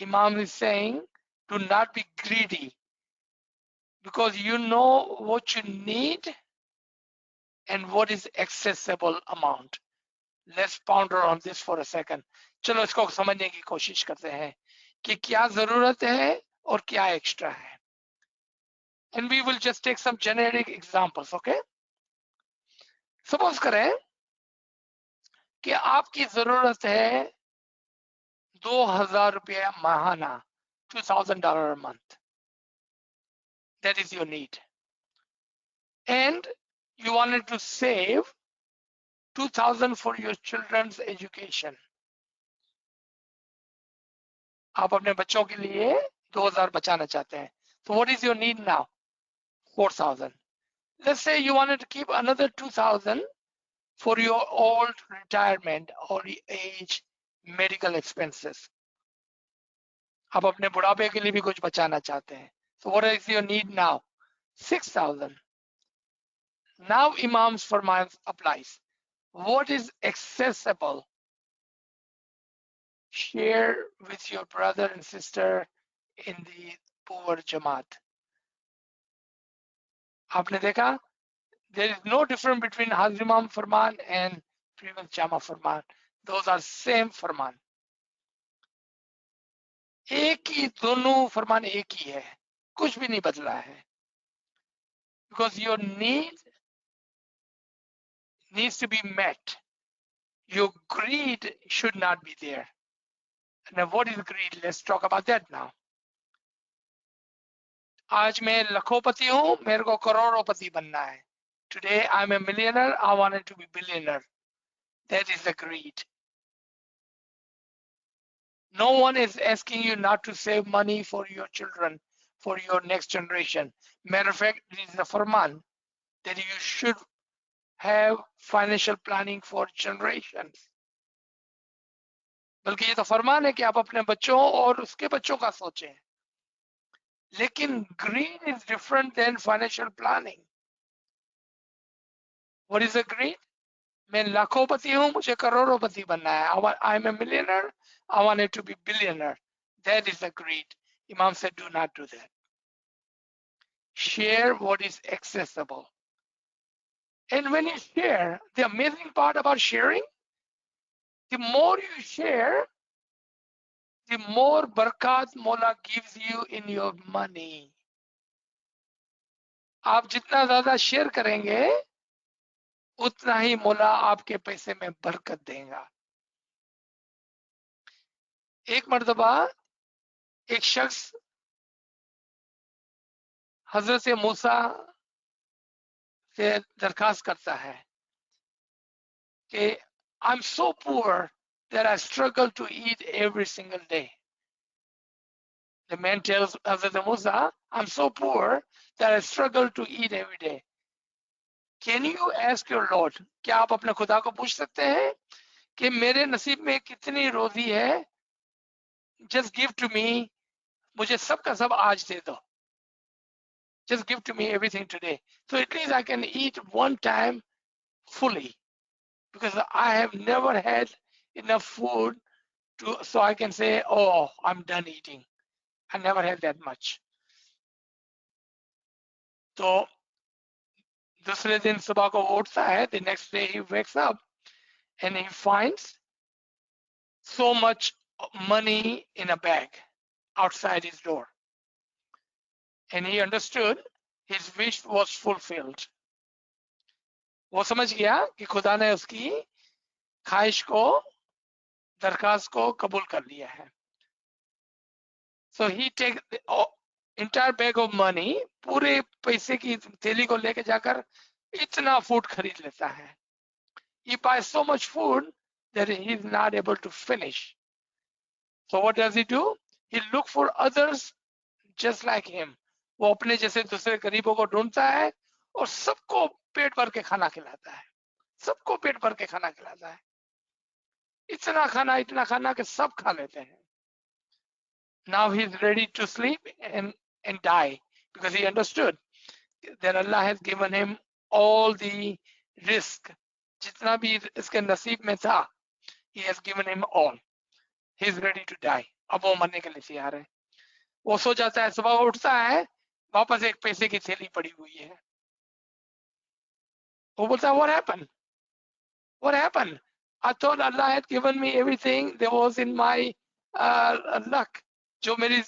Imam is saying, do not be greedy, because you know what you need and what is accessible amount. Let's ponder on this for a second. चलो इसको समझने की कोशिश करते हैं कि क्या जरूरत है और क्या एक्स्ट्रा है. And we will just take some generic examples, okay? Suppose करें कि आपकी जरूरत है 2,000 रुपया माहाना, $2,000 a month. That is your need. And you wanted to save 2,000 for your children's education. आप अपने बच्चों के लिए 2,000 बचाना चाहते हैं. So what is your need now? 4,000. Let's say you wanted to keep another 2,000 for your old retirement or age medical expenses. आप अपने बुढ़ापे के लिए भी कुछ बचाना चाहते हैं. So what is your need now? 6,000. Now Imam's Farman applies. What is accessible? Share with your brother and sister in the poor Jamaat. आपने देखा? There is no difference between Hazir Imam Farman and previous Jama Farman. Those are same Farman. एक ही दोनों फरमान एक ही है, कुछ भी नहीं बदला है. Because your need needs to be met. Your greed should not be there. Now what is greed? Let's talk about that now. आज मैं लखोपति हूं, मेरे को करोड़ोपति बनना है. Today I'm a millionaire, I wanted to be billionaire. That is the greed. No one is asking you not to save money for your children, for your next generation. Matter of fact, it is the Farman that you should have financial planning for generations. बल्कि ये तो फरमान है कि आप अपने बच्चों और उसके बच्चों का सोचें. लेकिन greed is different than financial planning. What is the greed? मैं लाखोंपति हूं, मुझे करोड़ोंपति बनना है. I'm a millionaire, I wanted to be billionaire. That is the greed. Imam said, do not do that. Share what is accessible. And when you share, the amazing part about sharing, the more you share, the more barakat Mola gives you in your money. आप जितना ज्यादा share करेंगे उतना ही मौला आपके पैसे में बरकत देगा। एक मर्तबा एक शख्स हजरत से मूसा से दरखास्त करता है कि I'm so poor that I struggle to eat every single day. The man tells Hazrat Musa, I'm so poor that I struggle to eat every day. Can you ask your Lord? क्या आप अपने खुदा को पूछ सकते हैं कि मेरे नसीब में कितनी रोजी है? Just give to me. मुझे सब का सब आज दे दो. Just give to me everything today. So at least I can eat one time fully, because I have never had enough food to, so I can say, oh, I'm done eating. I never had that much. तो दूसरे दिन सुबह को वो उठता है, the next day he wakes up and he finds so much money in a bag outside his door. And he understood his wish was fulfilled. वो समझ गया कि खुदा ने उसकी ख्वाहिश को, दरखास्त को कबूल कर लिया है. So he takes the entire bag of money, पूरे पैसे की थैली को लेके जाकर इतना फूड खरीद लेता है. He buys so much food that he is not able to finish. So what does he do? He look for others just like him. वो अपने जैसे दूसरे गरीबों को ढूंढता है और सबको पेट भर के खाना खिलाता है. सबको पेट भर के खाना खिलाता है. इतना खाना कि सब खा लेते हैं. Now he is ready to sleep and die, because he understood that Allah has given him all the risk. जितना भी इसके नसीब में था, he has given him all. He is ready to die. अब वो मरने के लिए तैयार है. वो सो जाता है, सुबह उठता है, वापस एक पैसे की थैली पड़ी हुई है. वो बोलता है, what happened? What happened? I thought Allah had given me everything that was in my luck. जो मेरी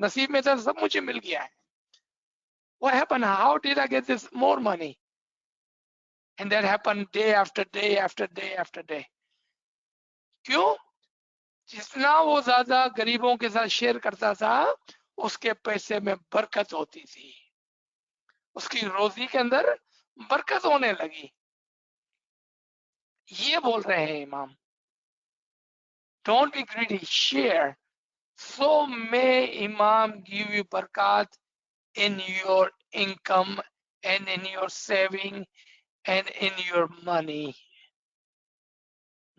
नसीब में था सब मुझे मिल गया है. What happened? How did I get this more money? And that happened day after day after day after day. क्यों? जितना वो ज्यादा गरीबों के साथ शेयर करता था, उसके पैसे में बरकत होती थी. उसकी रोजी के अंदर बरकत होने लगी. ये बोल रहे हैं इमाम. Don't be greedy, share. So may Imam give you barakat in your income and in your saving and in your money.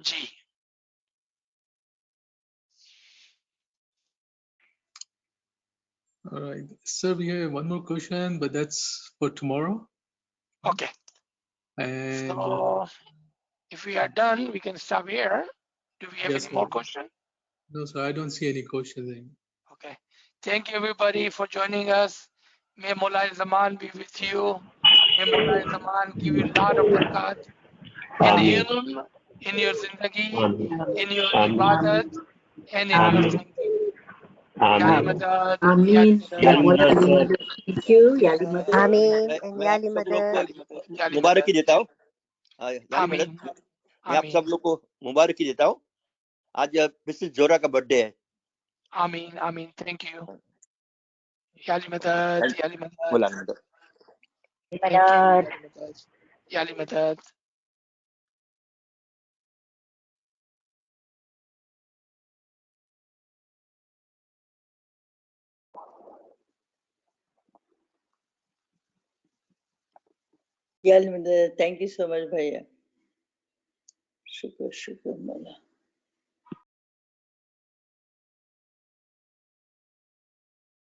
Ji. All right, sir, we have one more question, but that's for tomorrow. Okay. And So if we are done, we can stop here. Do we have yes, any more questions? no, sir, I don't see any questions. Okay. Thank you everybody for joining us. May Mullah Zaman be with you. May Mullah Zaman give you a lot of barakat in ilm, in your zindagi, in your ibadat, and in your thinking. Yali Madad, Yali Amin. Madad, Thank you. Yali Madad. आमीन and मैं याली आप सब लोग मदद. को Yali Madad, Yali मुबारकी Madad. देता हूँ. यानी Amin. मैं आप Amin. सब लोग को मुबारकी देता हूँ. आज मिसेस जोरा का बर्थडे है. Amin. Amin. Thank you. Yali Madad, Yali Madad. मुलाकात. Thank you. Yali Madad. Yali Madad. Thank you so much, Bhaiya. Shukr, Mala.